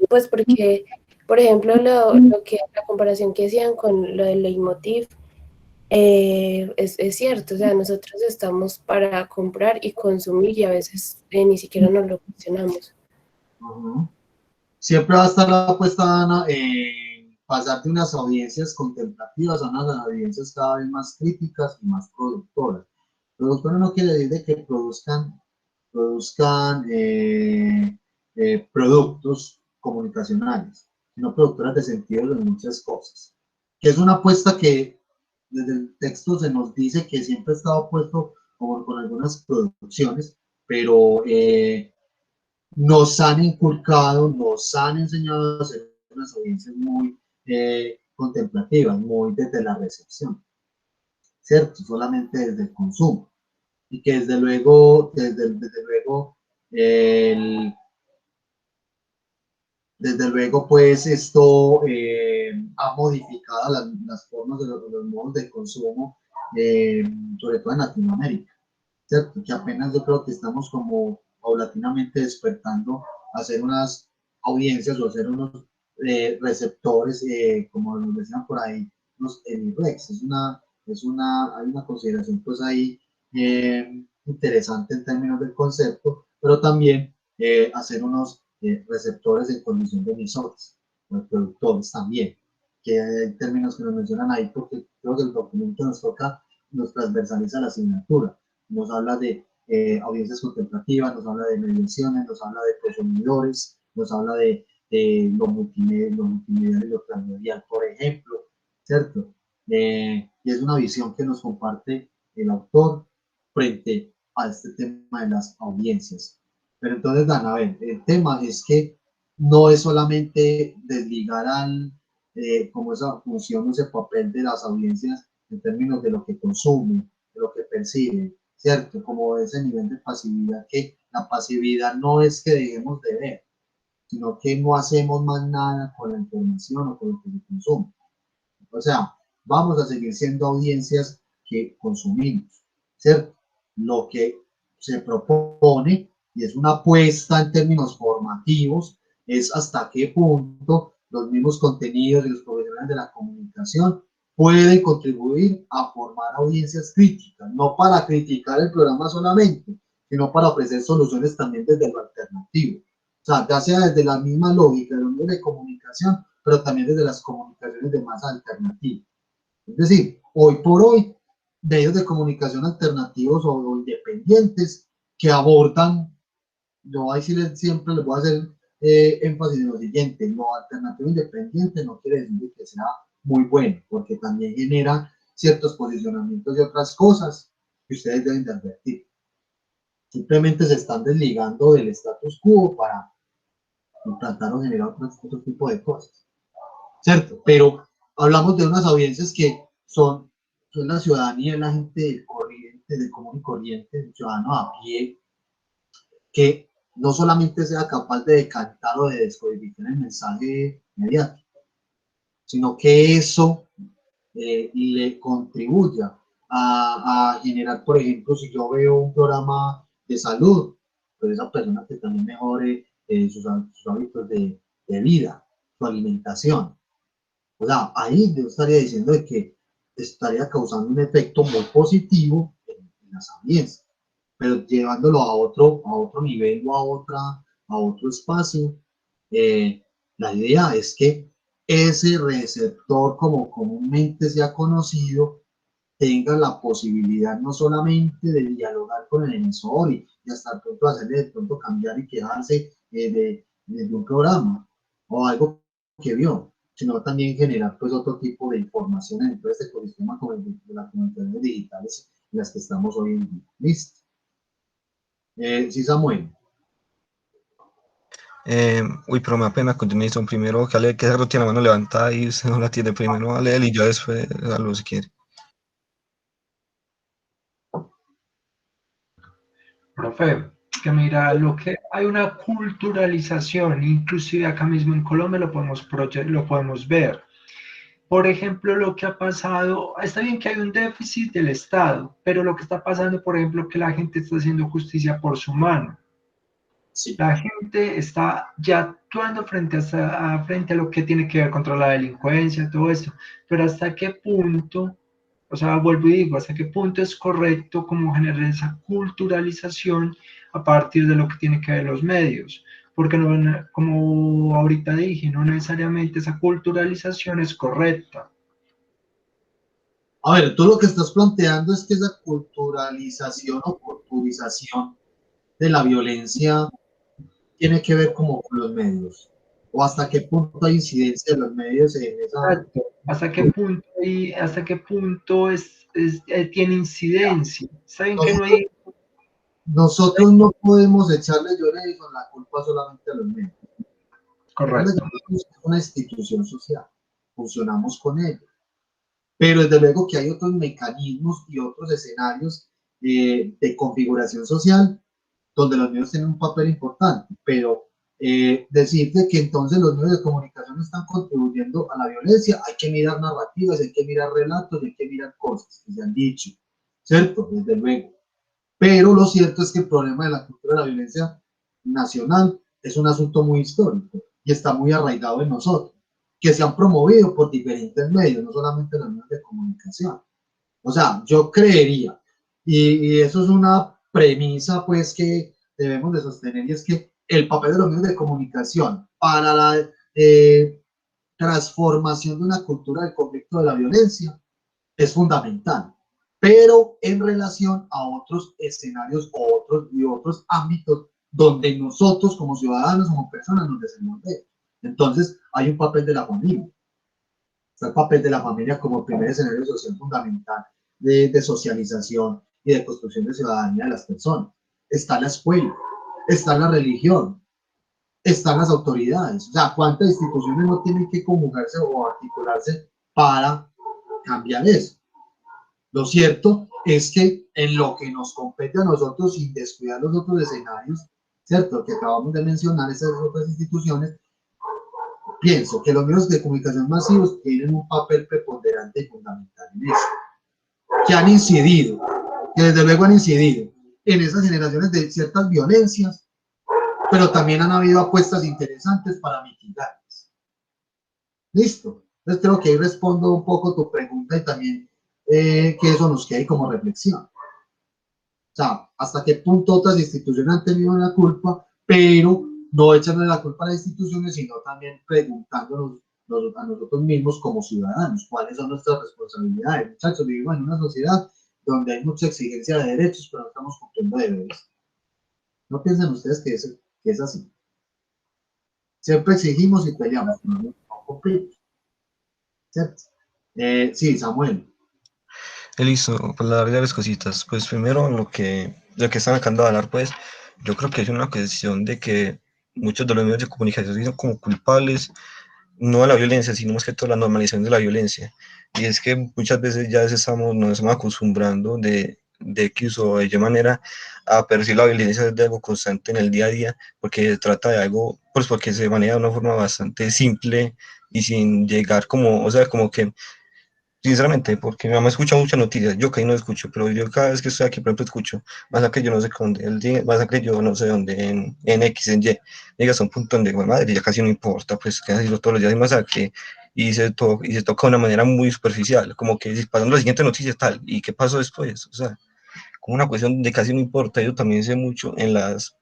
pues porque, por ejemplo, lo que, la comparación que hacían con lo del leitmotiv, es cierto, o sea, nosotros estamos para comprar y consumir y a veces ni siquiera nos lo cuestionamos. Uh-huh. Siempre va a estar la apuesta, Ana, pasar de unas audiencias contemplativas a unas audiencias cada vez más críticas y más productoras. Productoras no quiere decir de que produzcan productos comunicacionales, sino productoras de sentido de muchas cosas. Que es una apuesta que desde el texto se nos dice que siempre ha estado puesto como con algunas producciones, pero nos han inculcado, nos han enseñado a hacer unas audiencias muy contemplativas, muy desde la recepción, ¿cierto? Solamente desde el consumo. Y que desde luego, pues esto ha modificado las formas de los modos de consumo, sobre todo en Latinoamérica, ¿cierto? Que apenas yo creo que estamos como paulatinamente despertando a hacer unas audiencias o hacer unos receptores, como nos decían por ahí, los Emirex. Hay una consideración pues ahí interesante en términos del concepto, pero también hacer unos receptores en condición de emisores, los productores también, que hay términos que nos mencionan ahí porque creo que el documento nos transversaliza la asignatura, nos habla de audiencias contemplativas, nos habla de mediaciones, nos habla de consumidores, nos habla de lo multimedia y lo transmedial, por ejemplo, ¿cierto? Y es una visión que nos comparte el autor frente a este tema de las audiencias. Pero entonces, Dan, a ver, el tema es que no es solamente desligar como esa función, ese papel de las audiencias en términos de lo que consumen, de lo que perciben, ¿cierto? Como ese nivel de pasividad, que la pasividad no es que dejemos de ver, sino que no hacemos más nada con la información o con lo que se consume. O sea, vamos a seguir siendo audiencias que consumimos, ¿cierto? Lo que se propone, y es una apuesta en términos formativos, es hasta qué punto los mismos contenidos y los profesionales de la comunicación pueden contribuir a formar audiencias críticas, no para criticar el programa solamente, sino para ofrecer soluciones también desde lo alternativo. O sea, ya sea desde la misma lógica de los medios de comunicación, pero también desde las comunicaciones de masa alternativa. Es decir, hoy por hoy, medios de comunicación alternativos o independientes que abordan, yo ahí sí siempre les voy a hacer énfasis en lo siguiente: lo alternativo independiente no quiere decir que sea muy bueno, porque también genera ciertos posicionamientos y otras cosas que ustedes deben de advertir. Simplemente se están desligando del status quo para implantar o generar otro tipo de cosas, ¿cierto? Pero hablamos de unas audiencias que son la ciudadanía, la gente del corriente, del común y corriente, el ciudadano a pie, que no solamente sea capaz de decantar o de descodificar el mensaje mediático, sino que eso le contribuya a generar, por ejemplo, si yo veo un programa de salud, pues esa persona que también mejore sus hábitos de vida, su alimentación. O sea, ahí yo estaría diciendo de que estaría causando un efecto muy positivo en las audiencias, pero llevándolo a otro nivel o a otro espacio. La idea es que ese receptor, como comúnmente se ha conocido, tenga la posibilidad no solamente de dialogar con el emisor y hasta el punto de hacerle de pronto cambiar y quejarse de un programa o algo que vio, sino también generar pues otro tipo de información dentro de este ecosistema como el de las comunicaciones digitales en las que estamos hoy en día. ¿Listo? Sí, Samuel. Uy, pero me da pena con Jason. Primero que Ale, que Cerro tiene la mano levantada y usted no la tiene. Primero a él y yo después a lo si quiere. Profe, que mira, lo que hay una culturalización, inclusive acá mismo en Colombia lo podemos ver. Por ejemplo, lo que ha pasado, está bien que hay un déficit del Estado, pero lo que está pasando, por ejemplo, que la gente está haciendo justicia por su mano. Sí. La gente está ya actuando frente a lo que tiene que ver contra la delincuencia, todo eso, pero hasta qué punto, o sea, vuelvo y digo, hasta qué punto es correcto como generar esa culturalización a partir de lo que tiene que ver los medios, porque no, como ahorita dije, no necesariamente esa culturalización es correcta. A ver, tú lo que estás planteando es que esa culturalización o culturización de la violencia tiene que ver como con los medios, o hasta qué punto hay incidencia de los medios en esa. Exacto. Hasta qué punto tiene incidencia. Saben que no hay. Nosotros no podemos echarle la culpa solamente a los medios. Correcto. Es una institución social, funcionamos con ellos, pero desde luego que hay otros mecanismos y otros escenarios de configuración social donde los medios tienen un papel importante, pero decirte que entonces los medios de comunicación están contribuyendo a la violencia, hay que mirar narrativas, hay que mirar relatos, hay que mirar cosas que se han dicho, ¿cierto? Desde luego. Pero lo cierto es que el problema de la cultura de la violencia nacional es un asunto muy histórico y está muy arraigado en nosotros, que se han promovido por diferentes medios, no solamente los medios de comunicación. O sea, yo creería, y eso es una premisa pues que debemos de sostener, y es que el papel de los medios de comunicación para la transformación de una cultura del conflicto de la violencia es fundamental, pero en relación a otros escenarios y otros ámbitos donde nosotros como ciudadanos, como personas nos desenvolvemos. Entonces hay un papel de la familia. Está el papel de la familia como primer escenario social fundamental de socialización y de construcción de ciudadanía de las personas. Está la escuela, está la religión, están las autoridades. O sea, ¿cuántas instituciones no tienen que conjugarse o articularse para cambiar eso? Lo cierto es que en lo que nos compete a nosotros, sin descuidar los otros escenarios, ¿cierto? Que acabamos de mencionar, esas otras instituciones, pienso que los medios de comunicación masivos tienen un papel preponderante y fundamental en eso, que han incidido, que desde luego han incidido en esas generaciones de ciertas violencias, pero también han habido apuestas interesantes para mitigarlas. Listo. Entonces creo que ahí respondo un poco tu pregunta y también que eso nos quede como reflexión. O sea, hasta qué punto otras instituciones han tenido la culpa, pero no echarle la culpa a las instituciones, sino también preguntándonos a nosotros mismos como ciudadanos, cuáles son nuestras responsabilidades. Muchachos, vivimos en una sociedad donde hay mucha exigencia de derechos, pero no estamos cumpliendo deberes. ¿No piensan ustedes que es así? Siempre exigimos y peleamos, pero no cumplimos. ¿cierto? Sí, Samuel. Listo, para hablar de las cositas. Pues primero lo que están acabando de hablar, pues yo creo que es una cuestión de que muchos de los medios de comunicación son como culpables, no a la violencia, sino más que todo a la normalización de la violencia. Y es que muchas veces ya nos estamos acostumbrando de X o de Y manera a percibir la violencia de algo constante en el día a día, porque se trata de algo, pues porque se maneja de una forma bastante simple y sin llegar como, o sea, como que sinceramente, porque mi mamá escucha muchas noticias, yo que ahí no escucho, pero yo cada vez que estoy aquí, por ejemplo, escucho, masacre yo no sé dónde, masacre yo no sé dónde, en X, en Y, llegas a un punto donde, bueno, madre, ya casi no importa, pues que así todos los días hay masacre, y se toca de una manera muy superficial, como que si pasando la siguiente noticia tal, ¿y qué pasó después? O sea, como una cuestión de casi no importa, yo también sé mucho en las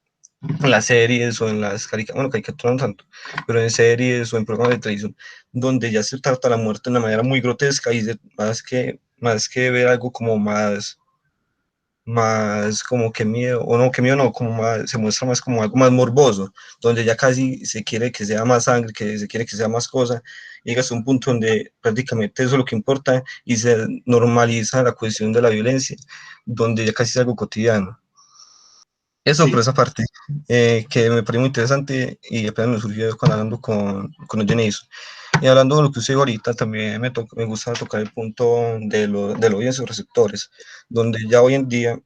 series o en las caricaturas, bueno, caricaturas no tanto, pero en series o en programas de televisión, donde ya se trata la muerte de una manera muy grotesca y más que ver algo como más como que miedo, o no, que miedo no, como más, se muestra más como algo más morboso, donde ya casi se quiere que sea más sangre, que se quiere que sea más cosa, y llegas a un punto donde prácticamente eso es lo que importa y se normaliza la cuestión de la violencia, donde ya casi es algo cotidiano. Eso por Sí, esa parte, que me pareció muy interesante y apenas me surgió cuando hablando con el Genesis. Y hablando de lo que usted dijo ahorita, también me gusta tocar el punto de lo audiencia y receptores, donde ya hoy en día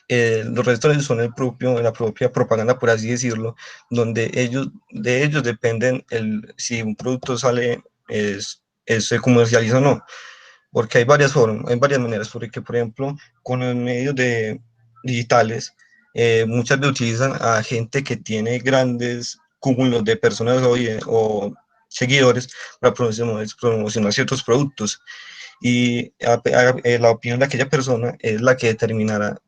los receptores son la propia propaganda, por así decirlo, donde de ellos dependen si un producto sale, se comercializa o no, porque hay varias formas, hay varias maneras, porque por ejemplo, con los medios digitales, muchas veces utilizan a gente que tiene grandes cúmulos de personas o seguidores para promocionar ciertos productos y la opinión de aquella persona es la que determinará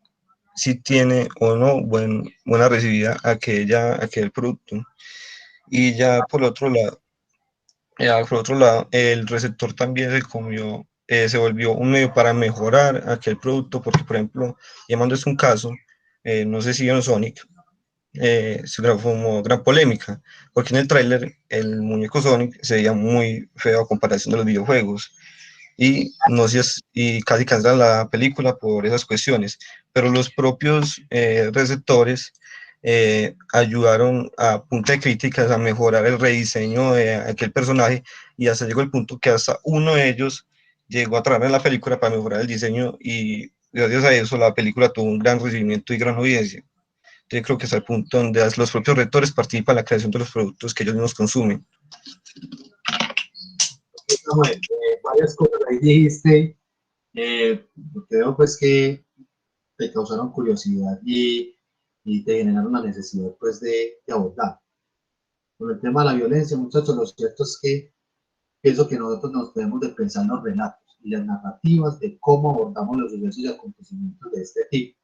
si tiene o no buena recibida aquel producto. Y ya por otro lado, el receptor también se volvió un medio para mejorar aquel producto, porque por ejemplo, llamando es un caso, no sé si vieron Sonic, se formó gran polémica, porque en el tráiler el muñeco Sonic se veía muy feo a comparación de los videojuegos y, no sé, y casi cancelan la película por esas cuestiones, pero los propios receptores ayudaron a punta de críticas a mejorar el rediseño de aquel personaje y hasta llegó el punto que hasta uno de ellos llegó a traer en la película para mejorar el diseño y gracias a eso la película tuvo un gran recibimiento y gran audiencia. Yo creo que es el punto donde los propios rectores participan en la creación de los productos que ellos mismos consumen. Samuel, varias cosas ahí dijiste, creo pues que te causaron curiosidad y te generaron la necesidad pues de abordar. Con el tema de la violencia, muchachos, lo cierto es que pienso que nosotros nos debemos de pensar en los relatos y las narrativas de cómo abordamos los sucesos y acontecimientos de este tipo.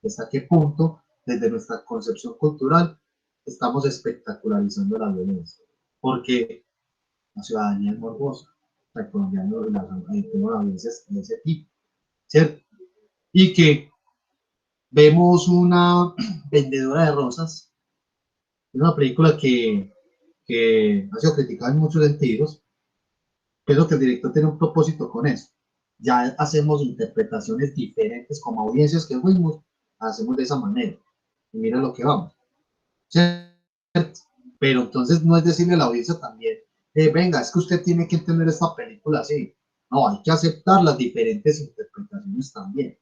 Hasta qué punto, desde nuestra concepción cultural, estamos espectacularizando la violencia. Porque la ciudadanía es morbosa. El colombiano tiene una violencia de ese tipo, ¿cierto? Y que vemos una vendedora de rosas, una película que ha sido criticada en muchos sentidos. Creo que el director tiene un propósito con eso. Ya hacemos interpretaciones diferentes como audiencias que fuimos, hacemos de esa manera. Y mira lo que vamos. ¿Cierto? Pero entonces no es decirle a la audiencia también, venga, es que usted tiene que entender esta película así. No, hay que aceptar las diferentes interpretaciones también.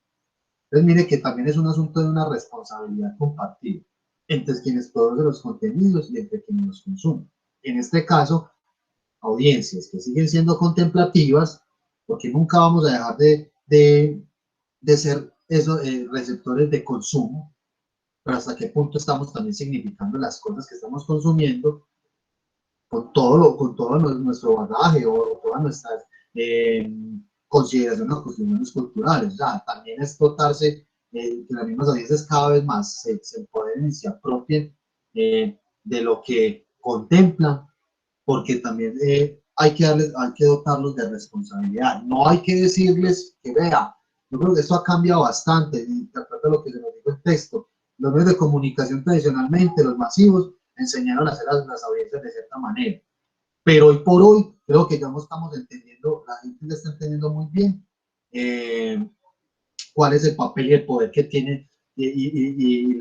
Entonces mire que también es un asunto de una responsabilidad compartida entre quienes producen los contenidos y entre quienes los consumen. En este caso, audiencias que siguen siendo contemplativas, porque nunca vamos a dejar de ser esos receptores de consumo, pero hasta qué punto estamos también significando las cosas que estamos consumiendo con todo nuestro bagaje o todas nuestras eh, consideraciones o cuestiones culturales. O sea, también es dotarse que las mismas audiencias cada vez más se empoderen y se apropien de lo que contemplan, porque también hay que dotarlos de responsabilidad. No hay que decirles que vea, yo creo que esto ha cambiado bastante, y de acuerdo a lo que se nos dijo el texto, los medios de comunicación tradicionalmente, los masivos, enseñaron a hacer las audiencias de cierta manera, pero hoy por hoy creo que ya no estamos entendiendo, la gente ya está entendiendo muy bien cuál es el papel y el poder que tiene el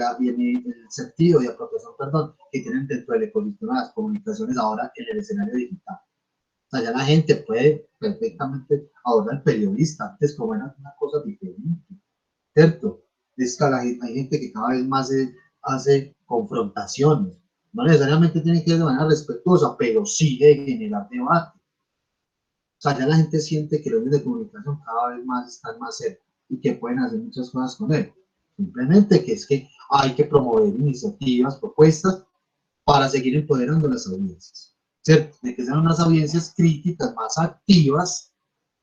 sentido y apropiación, perdón, que tienen dentro del ecosistema de las comunicaciones ahora en el escenario digital. O sea, ya la gente puede perfectamente, ahora el periodista, antes como era una cosa diferente, ¿cierto? Es que hay gente que cada vez más hace confrontaciones, no necesariamente tiene que ser de manera respetuosa, pero sí de generar debate. O sea, ya la gente siente que los medios de comunicación cada vez más están más cerca y que pueden hacer muchas cosas con él. Simplemente que es que hay que promover iniciativas, propuestas para seguir empoderando las audiencias, ¿cierto? De que sean unas audiencias críticas más activas,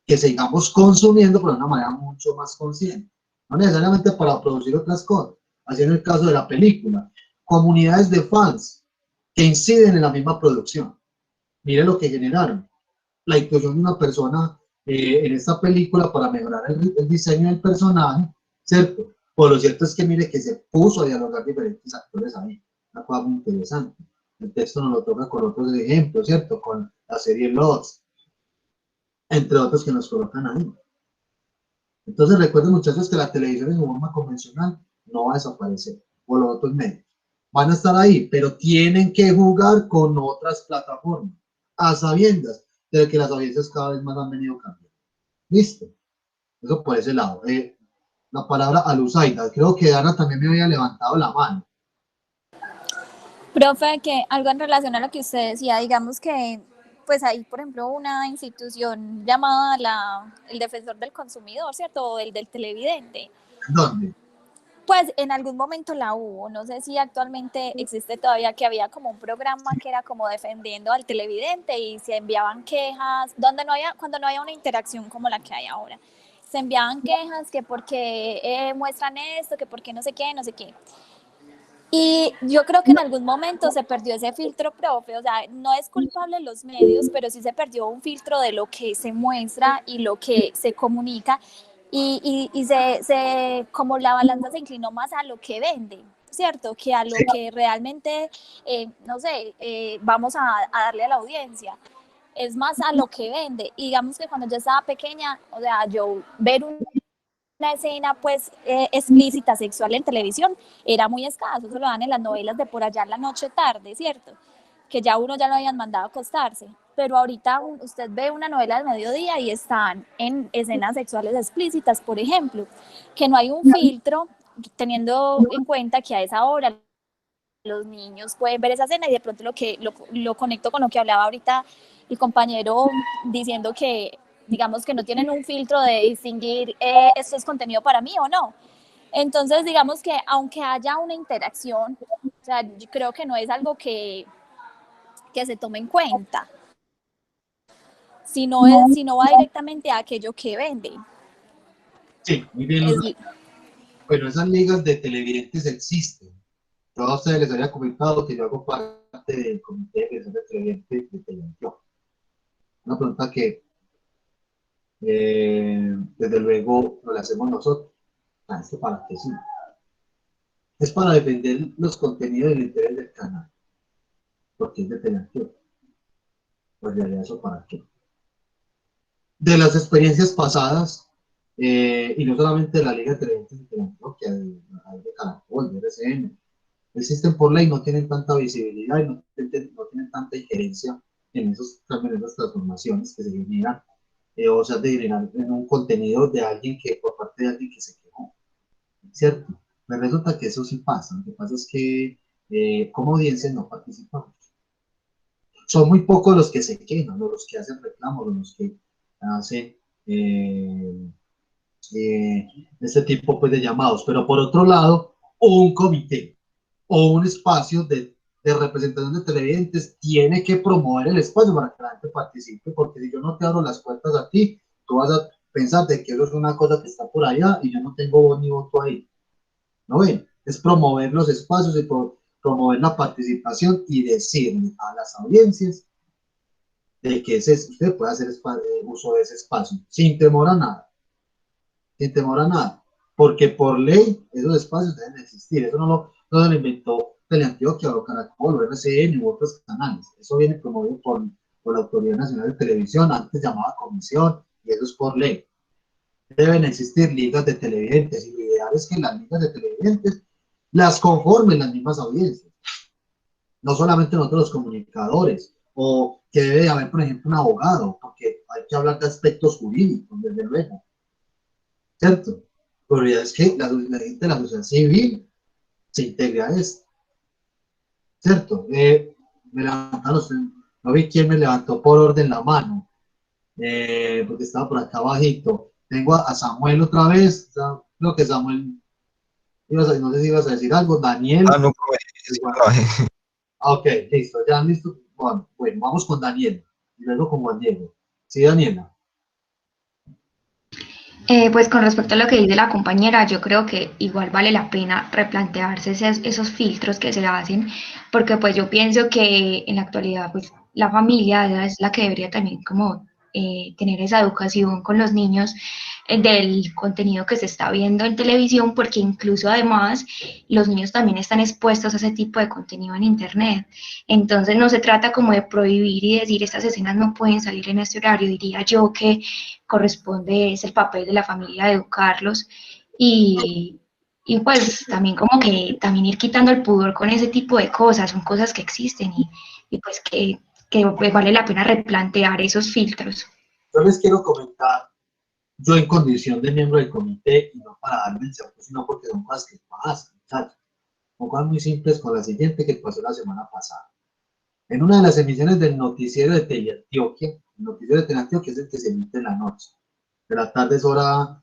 que sigamos consumiendo pero de una manera mucho más consciente. No necesariamente para producir otras cosas. Así en el caso de la película. Comunidades de fans que inciden en la misma producción. Mire lo que generaron. La inclusión de una persona en esta película para mejorar el diseño del personaje, ¿cierto? Pues lo cierto es que mire que se puso a dialogar diferentes actores ahí. Una cosa muy interesante. El texto nos lo toca con otros ejemplos, ¿cierto? Con la serie Lost, entre otros que nos colocan ahí. Entonces recuerden, muchachos, que la televisión en su forma convencional no va a desaparecer, o los otros medios. Van a estar ahí, pero tienen que jugar con otras plataformas, a sabiendas de que las audiencias cada vez más han venido cambiando. ¿Listo? Eso por ese lado. La palabra Aluzaida, creo que Ana también me había levantado la mano. Profe, que algo en relación a lo que usted decía, digamos que pues hay, por ejemplo, una institución llamada el Defensor del Consumidor, ¿cierto? O el del televidente. ¿Dónde? Pues en algún momento la hubo, no sé si actualmente existe todavía, que había como un programa que era como defendiendo al televidente y se enviaban quejas, cuando no había una interacción como la que hay ahora. Se enviaban quejas que porque muestran esto, que porque no sé qué, no sé qué. Y yo creo que en algún momento se perdió ese filtro propio, o sea, no es culpable los medios, pero sí se perdió un filtro de lo que se muestra y lo que se comunica y como la balanza se inclinó más a lo que vende, ¿cierto? Que a lo que realmente, no sé, vamos a darle a la audiencia. Es más a lo que vende. Y digamos que cuando yo estaba pequeña, o sea, yo ver una escena pues explícita sexual en televisión era muy escaso, eso lo dan en las novelas de por allá en la noche tarde, ¿cierto? Que ya uno ya lo habían mandado a acostarse, pero ahorita usted ve una novela del mediodía y están en escenas sexuales explícitas, por ejemplo, que no hay un filtro, teniendo en cuenta que a esa hora los niños pueden ver esa escena y de pronto lo conecto con lo que hablaba ahorita el compañero diciendo que digamos que no tienen un filtro de distinguir esto es contenido para mí o no. Entonces, digamos que aunque haya una interacción, o sea, yo creo que no es algo que se tome en cuenta, sino va directamente a aquello que vende. Sí, muy bien. Pero esas ligas de televidentes existen. Yo a ustedes les había comentado que yo hago parte del comité de creación de televidentes de televisión. Una pregunta que desde luego no la hacemos nosotros. ¿Esto para qué sí? Es para defender los contenidos del interés del canal, porque es de televisión. Pues de eso para qué. De las experiencias pasadas, y no solamente de la Liga de Televidentes de Antioquia, de Caracol, de RCN, existen por ley, no tienen tanta visibilidad y no tienen tanta injerencia en esos cambios, en esas transformaciones que se generan, o sea, de generar en un contenido de alguien que, por parte de alguien que se quejó, ¿cierto? Me resulta que eso sí pasa. Lo que pasa es que como audiencia no participamos. Son muy pocos los que se quejan, o los que hacen reclamos, o los que hacen este tipo pues, de llamados. Pero por otro lado, un comité o un espacio de representación de televidentes tiene que promover el espacio para que la gente participe, porque si yo no te abro las puertas a ti, tú vas a pensar de que eso es una cosa que está por allá y yo no tengo voz ni voto ahí. ¿No ven? Es promover los espacios y promover la participación y decirle a las audiencias de que usted puede hacer uso de ese espacio sin temor a nada. Sin temor a nada. Porque por ley esos espacios deben existir. Eso no lo inventó Teleantioquia o Caracol o RCN u otros canales. Eso viene promovido o la Autoridad Nacional de Televisión, antes llamada Comisión, y eso es por ley. Deben existir ligas de televidentes, y lo ideal es que las ligas de televidentes las conformen las mismas audiencias, no solamente nosotros los comunicadores, o que debe haber, por ejemplo, un abogado, porque hay que hablar de aspectos jurídicos, desde luego, ¿cierto? Pero ya es que la gente de la sociedad civil se integra a esto, ¿cierto? Me levantaron, no vi quién me levantó por orden la mano, porque estaba por acá abajito. Tengo a Samuel otra vez, creo que Samuel, no sé si ibas a decir algo, Daniel. Ah, no, Ok, listo, ya listo. Bueno, vamos con Daniel, y luego con Juan Diego. Sí, Daniela. Pues con respecto a lo que dice la compañera, yo creo que igual vale la pena replantearse esos filtros que se hacen, porque pues yo pienso que en la actualidad pues la familia es la que debería también como tener esa educación con los niños del contenido que se está viendo en televisión, porque incluso además los niños también están expuestos a ese tipo de contenido en internet. Entonces no se trata como de prohibir y decir estas escenas no pueden salir en este horario, diría yo que corresponde, es el papel de la familia de educarlos y, y pues también como que también ir quitando el pudor con ese tipo de cosas, son cosas que existen y pues que pues vale la pena replantear esos filtros. Yo les quiero comentar, yo en condición de miembro del comité, y no para darme el segundo, sino porque son cosas que pasan, ¿sabes? Son cosas muy simples con la siguiente que pasó la semana pasada. En una de las emisiones del noticiero de Teleantioquia, el noticiero de Teleantioquia es el que se emite en la noche, de la tarde es hora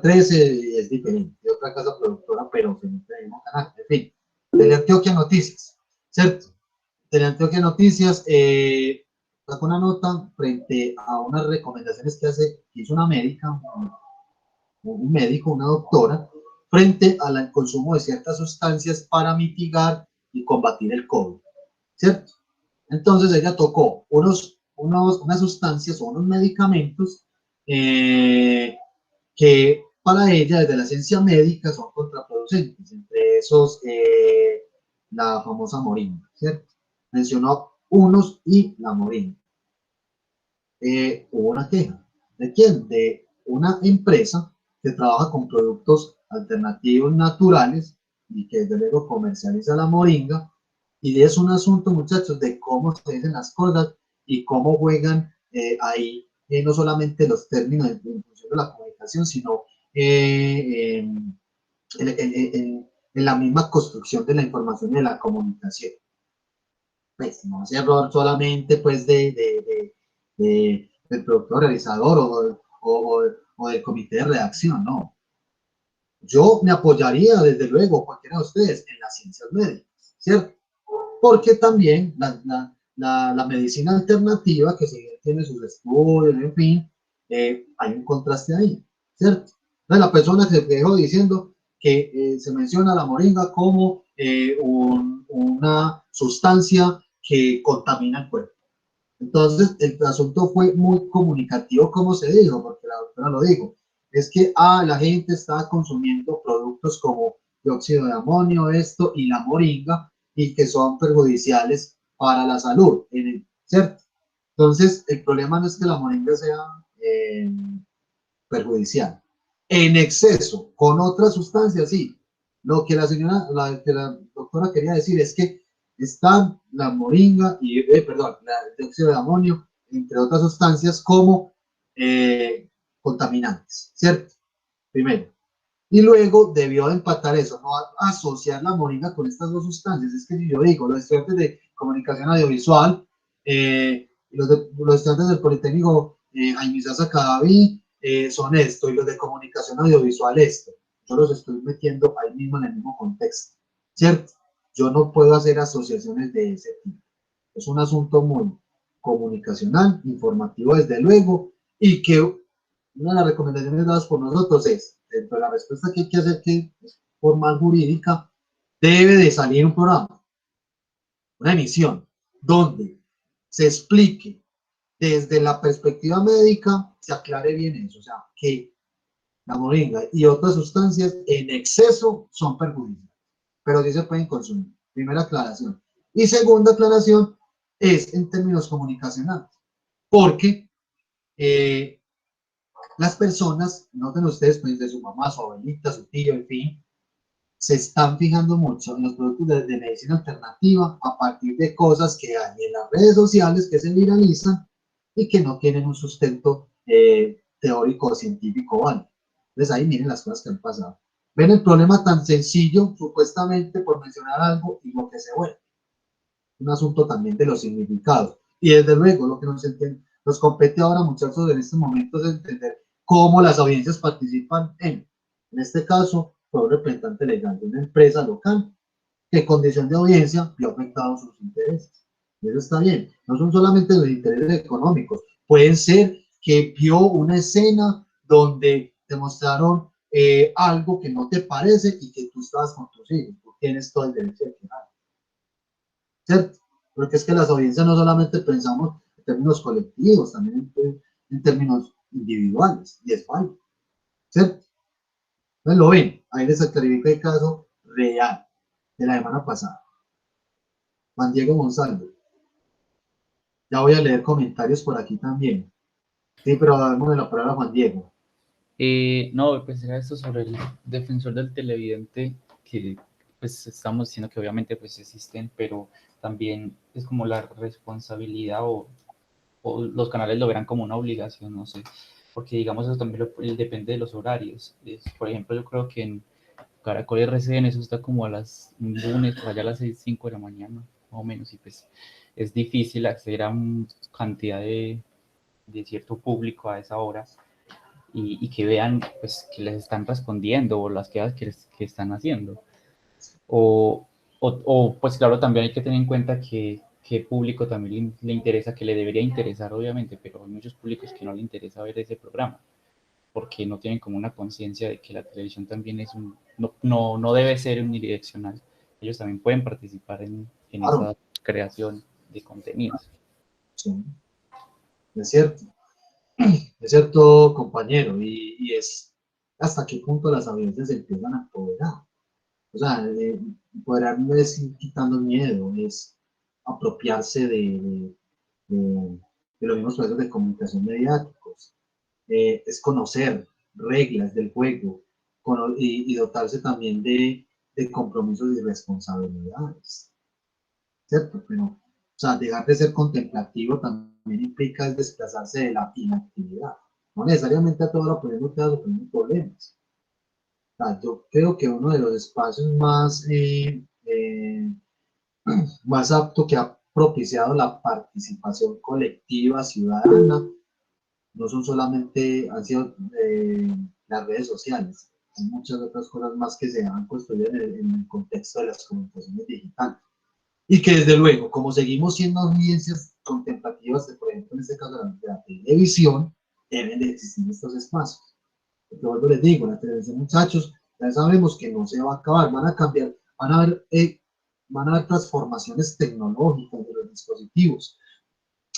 13, es diferente, de otra casa productora, pero se emite en el mismo canal, en fin, Teleantioquia Noticias, ¿cierto? Teleantioquia Noticias sacó una nota frente a unas recomendaciones que hizo una médica, un médico, una doctora, frente al consumo de ciertas sustancias para mitigar y combatir el COVID, ¿cierto? Entonces ella tocó unas sustancias o unos medicamentos que para ella desde la ciencia médica son contraproducentes, entre esos la famosa moringa, ¿cierto? Mencionó unos y la moringa. Hubo una queja. ¿De quién? De una empresa que trabaja con productos alternativos naturales y que desde luego comercializa la moringa. Y es un asunto, muchachos, de cómo se dicen las cosas y cómo juegan ahí no solamente los términos en función de la comunicación, sino en la misma construcción de la información y de la comunicación. Pues no es error solamente pues del productor realizador o del comité de redacción, no. Yo me apoyaría desde luego, cualquiera de ustedes, en las ciencias médicas, ¿cierto? Porque también la medicina alternativa, que si tiene sus estudios, en fin, hay un contraste ahí, ¿cierto? Entonces la persona se quedó diciendo que se menciona la moringa como una sustancia que contamina el cuerpo. Entonces el asunto fue muy comunicativo, como se dijo, porque la doctora lo dijo, es que la gente está consumiendo productos como dióxido de amonio, esto y la moringa, y que son perjudiciales para la salud, ¿cierto? Entonces, el problema no es que la moringa sea perjudicial. En exceso, con otras sustancias, sí. Lo que que la doctora quería decir es que están la moringa y, perdón, el dióxido de amonio, entre otras sustancias, como contaminantes, ¿cierto? Primero. Y luego debió de empatar eso, no asociar la moringa con estas dos sustancias. Es que si yo digo, los estudiantes de comunicación audiovisual, los estudiantes del Politécnico Jaime Sasa Cadaví son esto, y los de comunicación audiovisual esto. Yo los estoy metiendo ahí mismo en el mismo contexto, ¿cierto? Yo no puedo hacer asociaciones de ese tipo. Es un asunto muy comunicacional, informativo desde luego, y que una de las recomendaciones dadas por nosotros es, dentro de la respuesta que hay que hacer, que es formal jurídica, debe de salir un programa, una emisión, donde se explique desde la perspectiva médica, se aclare bien eso, o sea, que la moringa y otras sustancias en exceso son perjudiciales, pero sí se pueden consumir. Primera aclaración. Y segunda aclaración, es en términos comunicacionales, porque las personas, noten ustedes, pues de su mamá, su abuelita, su tío, en fin, se están fijando mucho en los productos de medicina alternativa a partir de cosas que hay en las redes sociales que se viralizan y que no tienen un sustento teórico o científico, ¿vale? Entonces ahí miren las cosas que han pasado. Ven el problema tan sencillo, supuestamente, por mencionar algo, y lo que se vuelve. Un asunto también de los significados. Y desde luego, lo que nos compete ahora, muchachos, en estos momentos es entender cómo las audiencias participan en este caso, fue un representante legal de una empresa local que condición de audiencia vio afectados sus intereses. Y eso está bien. No son solamente los intereses económicos. Pueden ser que vio una escena donde te mostraron algo que no te parece y que tú estabas con tus hijos. Tú tienes todo el derecho de quejar. ¿Cierto? Porque es que las audiencias no solamente pensamos en términos colectivos, también en términos individuales. Y es válido. ¿Cierto? Entonces lo ven. Ahí les clarifico el caso real de la semana pasada. Juan Diego González. Ya voy a leer comentarios por aquí también. Sí, pero damos la palabra a Juan Diego. No, pues era esto sobre el defensor del televidente, que pues estamos diciendo que obviamente pues existen, pero también es como la responsabilidad o los canales lo verán como una obligación, no sé, porque digamos eso también depende de los horarios. Por ejemplo, yo creo que en Caracol RCN eso está como a las lunes, por allá a las 6, 5 de la mañana, más o menos, y pues es difícil acceder a una cantidad de cierto público a esa hora y que vean pues que les están respondiendo o las quejas que están haciendo. O pues claro, también hay que tener en cuenta que público también le interesa, que le debería interesar obviamente, pero hay muchos públicos que no le interesa ver ese programa porque no tienen como una conciencia de que la televisión también es no debe ser unidireccional. Ellos también pueden participar en Claro. esa creación de contenidos. Sí, es cierto. Es cierto, compañero, y es hasta qué punto las audiencias se empiezan a apoderar. O sea, empoderar no es ir quitando miedo, es apropiarse de los mismos procesos de comunicación mediáticos, es conocer reglas del juego y dotarse también de compromisos y responsabilidades, ¿cierto? Pero, o sea, dejar de ser contemplativo también implica desplazarse de la inactividad. No necesariamente a toda hora poniendo problemas. O sea, yo creo que uno de los espacios más apto que ha propiciado la participación colectiva ciudadana no son solamente, han sido las redes sociales, hay muchas otras cosas más que se han construido en el contexto de las comunicaciones digitales. Y que desde luego, como seguimos siendo audiencias contemplativas, por ejemplo en este caso de la televisión, deben de existir estos espacios. Porque vuelvo les digo, la televisión, muchachos, ya sabemos que no se va a acabar, van a cambiar, van a haber transformaciones tecnológicas de los dispositivos.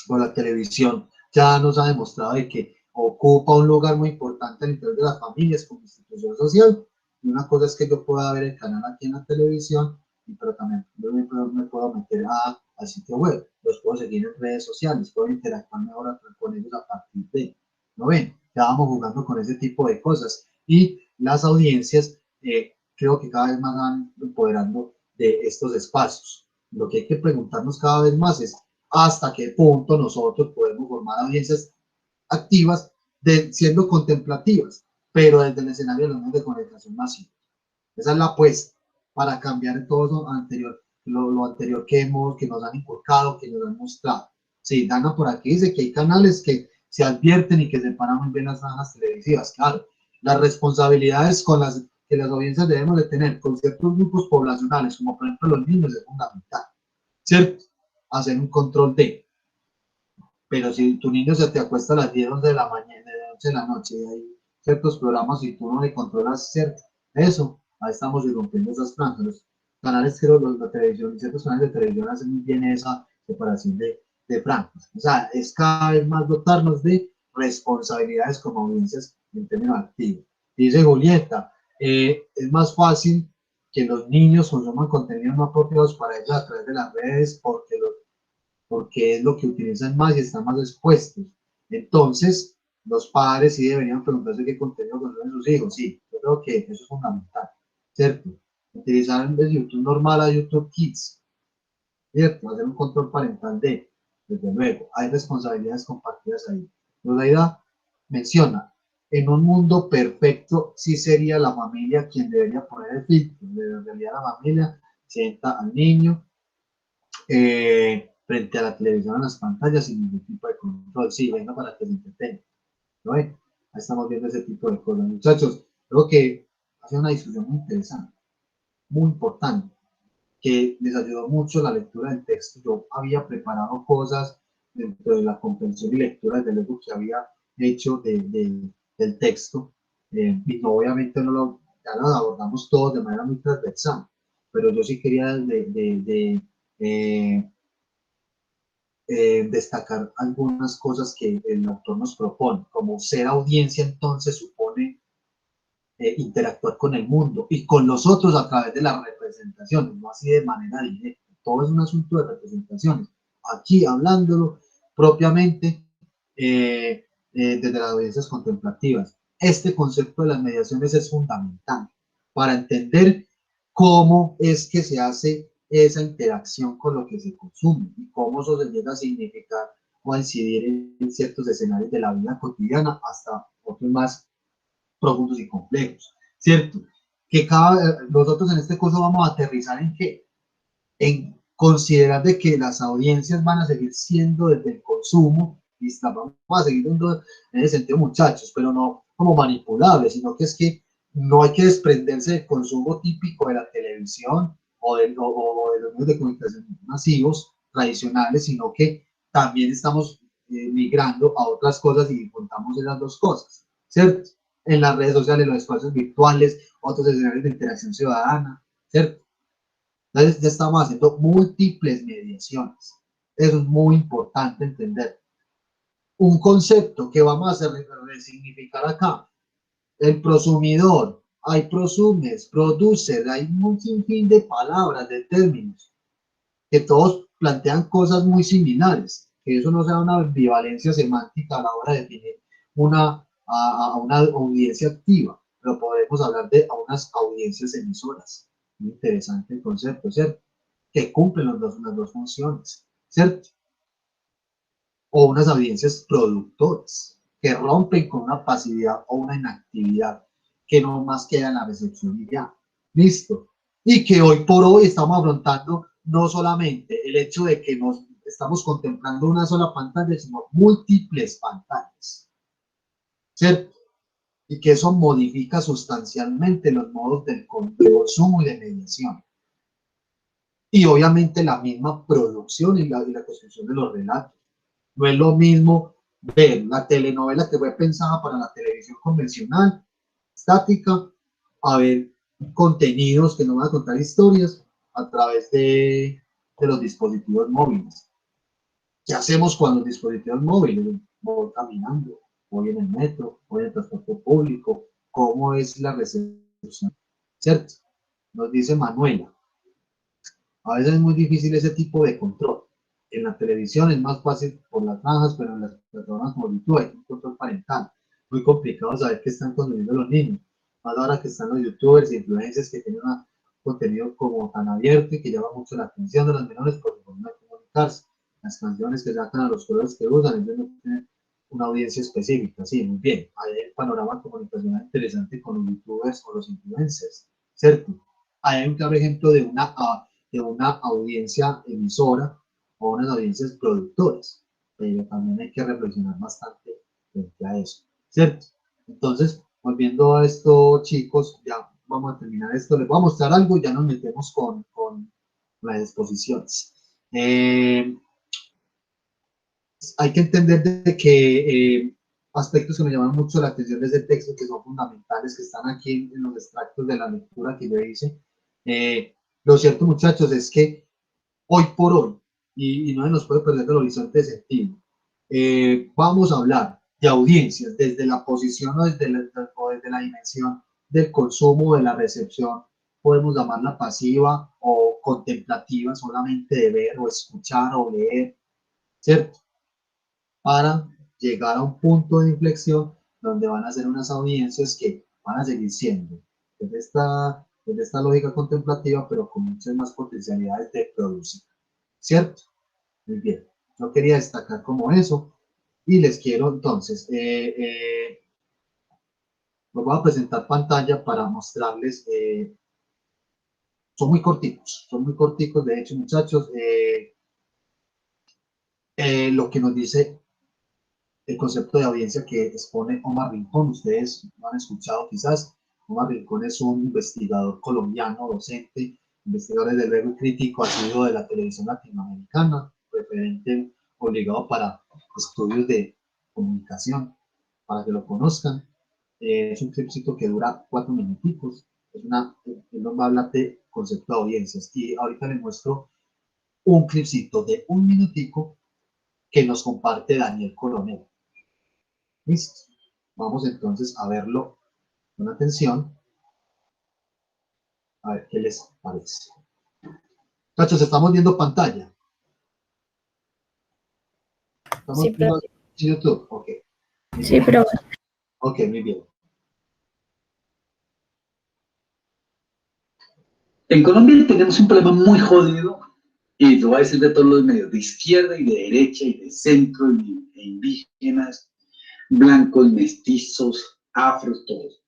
Con la televisión ya nos ha demostrado de que ocupa un lugar muy importante al interior de las familias como institución social. Y una cosa es que yo pueda ver el canal aquí en la televisión, pero también yo me puedo meter al sitio web, los puedo seguir en redes sociales, puedo interactuar mejor con ellos a partir de, ¿no ven? Ya vamos jugando con ese tipo de cosas. Y las audiencias creo que cada vez más van empoderando de estos espacios. Lo que hay que preguntarnos cada vez más es hasta qué punto nosotros podemos formar audiencias activas siendo contemplativas, pero desde el escenario de los medios de comunicación masivos. Esa es la apuesta para cambiar todo lo anterior, lo anterior que nos han inculcado, que nos han mostrado. Sí, Dana por aquí dice que hay canales que se advierten y que separan muy bien las franjas televisivas. Claro, las responsabilidades que las audiencias debemos de tener con ciertos grupos poblacionales, como por ejemplo los niños, es fundamental, ¿cierto? Hacer un control pero si tu niño se te acuesta a las 10, 11 de la mañana, de 11 de la noche, y hay ciertos programas y tú no le controlas eso, ahí estamos irrumpiendo esas franjas. Los canales, creo, la televisión, ciertos canales de televisión hacen muy bien esa separación de franjas. O sea, es cada vez más dotarnos de responsabilidades como audiencias en términos activos. Dice Julieta, es más fácil que los niños consuman contenidos no apropiados para ellos a través de las redes porque es lo que utilizan más y están más expuestos. Entonces, los padres sí deberían preguntarse qué contenido consumen sus hijos. Sí, yo creo que eso es fundamental, ¿cierto? Utilizar en vez de YouTube normal a YouTube Kids, ¿cierto? Hacer un control parental desde luego, hay responsabilidades compartidas ahí. Loraida menciona, en un mundo perfecto sí sería la familia quien debería poner el filtro, en realidad la familia sienta al niño frente a la televisión en las pantallas sin ningún tipo de control, sí, venga para que se entretenga, ¿no? Ahí estamos viendo ese tipo de cosas. Muchachos, creo que ha sido una discusión muy interesante, muy importante, que les ayudó mucho la lectura del texto. Yo había preparado cosas dentro de la comprensión y lectura, desde luego que había hecho del texto, y no, obviamente ya lo abordamos todos de manera muy transversal, pero yo sí quería destacar algunas cosas que el autor nos propone, como ser audiencia entonces supone interactuar con el mundo y con los otros a través de las representaciones, no así de manera directa. Todo es un asunto de representaciones. Aquí hablándolo propiamente desde las audiencias contemplativas. Este concepto de las mediaciones es fundamental para entender cómo es que se hace esa interacción con lo que se consume y cómo eso se llega a significar o a incidir en ciertos escenarios de la vida cotidiana hasta otros más profundos y complejos, ¿cierto? Que nosotros en este curso vamos a aterrizar en qué, en considerar de que las audiencias van a seguir siendo desde el consumo y vamos a seguir viendo en ese sentido, muchachos, pero no como manipulables, sino que es que no hay que desprenderse del consumo típico de la televisión o de los medios de comunicación masivos tradicionales, sino que también estamos migrando a otras cosas y contamos esas dos cosas, ¿cierto? En las redes sociales, los espacios virtuales, otros escenarios de interacción ciudadana, ¿cierto? Entonces ya estamos haciendo múltiples mediaciones. Eso es muy importante entender. Un concepto que vamos a resignificar acá, el prosumidor, hay prosumes, producer, hay un sinfín de palabras, de términos, que todos plantean cosas muy similares, que eso no sea una ambivalencia semántica a la hora de definir a una audiencia activa, pero podemos hablar de a unas audiencias emisoras. Muy interesante el concepto, ¿cierto? Que cumplen las dos funciones, ¿cierto? O unas audiencias productoras, que rompen con una pasividad o una inactividad que no más queda en la recepción y ya. Listo. Y que hoy por hoy estamos afrontando no solamente el hecho de que nos estamos contemplando una sola pantalla, sino múltiples pantallas, ¿cierto? Y que eso modifica sustancialmente los modos de consumo y de mediación. Y obviamente la misma producción y la construcción de los relatos. No es lo mismo ver la telenovela que fue pensada para la televisión convencional, estática, a ver contenidos que nos van a contar historias a través de los dispositivos móviles. ¿Qué hacemos con los dispositivos móviles? Voy caminando, voy en el metro, voy en el transporte público, ¿cómo es la recepción? ¿Cierto? Nos dice Manuela. A veces es muy difícil ese tipo de control. En la televisión es más fácil por las franjas, pero en las plataformas como YouTube hay un control parental. Muy complicado saber qué están consumiendo los niños. Más ahora que están los youtubers y influencers que tienen un contenido como tan abierto y que llama mucho la atención de los menores por su forma de comunicarse. Las canciones que sacan a los colores que usan, ellos no tienen una audiencia específica. Sí, muy bien. Hay el panorama comunicacional interesante con los youtubers o los influencers, ¿cierto? Hay un claro ejemplo de una audiencia emisora o unas audiencias productoras, pero también hay que reflexionar bastante frente a eso, ¿cierto? Entonces, volviendo a esto, chicos, ya vamos a terminar esto, les voy a mostrar algo y ya nos metemos con las exposiciones. Hay que entender de que aspectos que me llaman mucho la atención de ese texto, que son fundamentales, que están aquí en los extractos de la lectura que yo hice. Lo cierto, muchachos, es que hoy por hoy, y no se nos puede perder el horizonte de sentido, vamos a hablar de audiencias desde la posición o desde la dimensión del consumo, de la recepción, podemos llamarla pasiva o contemplativa, solamente de ver o escuchar o leer, ¿cierto? Para llegar a un punto de inflexión donde van a ser unas audiencias que van a seguir siendo desde esta lógica contemplativa, pero con muchas más potencialidades de producir, ¿cierto? Muy bien, yo quería destacar como eso, y les quiero entonces, los voy a presentar pantalla para mostrarles, son muy corticos, de hecho, muchachos, lo que nos dice el concepto de audiencia que expone Omar Rincón. Ustedes lo han escuchado quizás. Omar Rincón es un investigador colombiano, docente, investigador de luego crítico, ha sido de la televisión latinoamericana, referente obligado para estudios de comunicación, para que lo conozcan. Es un clipcito que dura 4 minuticos. Él nos va a hablar de concepto de audiencias. Y ahorita les muestro un clipcito de 1 minutico que nos comparte Daniel Coronel. Listo. Vamos entonces a verlo con atención. A ver qué les parece. Muchachos, estamos viendo pantalla. Estamos Sí, viendo pero... YouTube. Ok. Sí, pero... Ok, muy bien. En Colombia tenemos un problema muy jodido, y lo voy a decir de todos los medios, de izquierda y de derecha y de centro e indígenas, blancos, mestizos, afros, todos.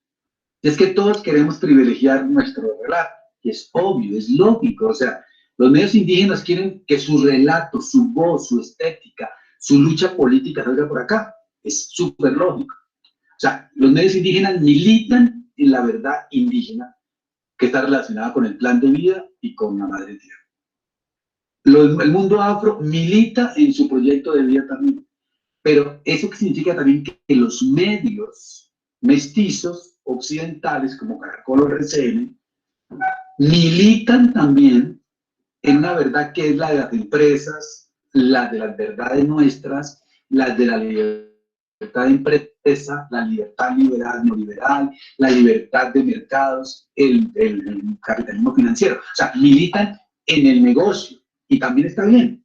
Es que todos queremos privilegiar nuestro relato, y es obvio, es lógico. O sea, los medios indígenas quieren que su relato, su voz, su estética, su lucha política salga por acá. Es súper lógico. O sea, los medios indígenas militan en la verdad indígena que está relacionada con el plan de vida y con la madre tierra. El mundo afro milita en su proyecto de vida también, pero eso significa también que los medios mestizos occidentales como Caracol o RCN militan también en una verdad que es la de las empresas, la de las verdades nuestras, la de la libertad de empresa, la libertad liberal, neoliberal, la libertad de mercados, el capitalismo financiero. O sea, militan en el negocio y también está bien.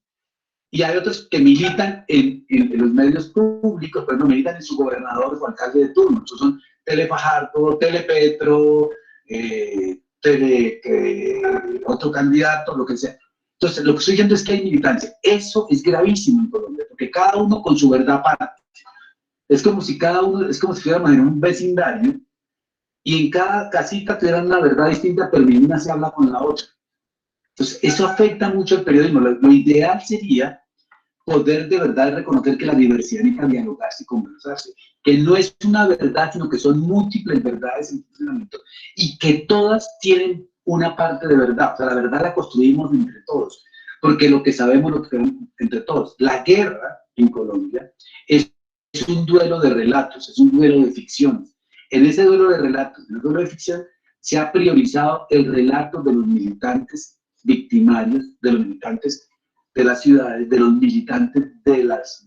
Y hay otros que militan en los medios públicos, pero no militan en su gobernador o alcalde de turno. Esos son Telefajardo, Telepetro, otro candidato, lo que sea. Entonces, lo que estoy diciendo es que hay militancia. Eso es gravísimo en Colombia, porque cada uno con su verdad aparte. Es como si cada uno, es como si fuéramos en un vecindario y en cada casita tuvieran una verdad distinta, pero ninguna se habla con la otra. Entonces, eso afecta mucho el periodismo. Lo ideal sería poder de verdad reconocer que la diversidad necesita dialogarse y conversarse, que no es una verdad, sino que son múltiples verdades en funcionamiento y que todas tienen una parte de verdad. O sea, la verdad la construimos entre todos, porque lo que sabemos lo creemos entre todos. La guerra en Colombia es un duelo de relatos, es un duelo de ficciones. En ese duelo de relatos, en el duelo de ficción, se ha priorizado el relato de los militantes victimarios, de los militantes de las ciudades, de los militantes de las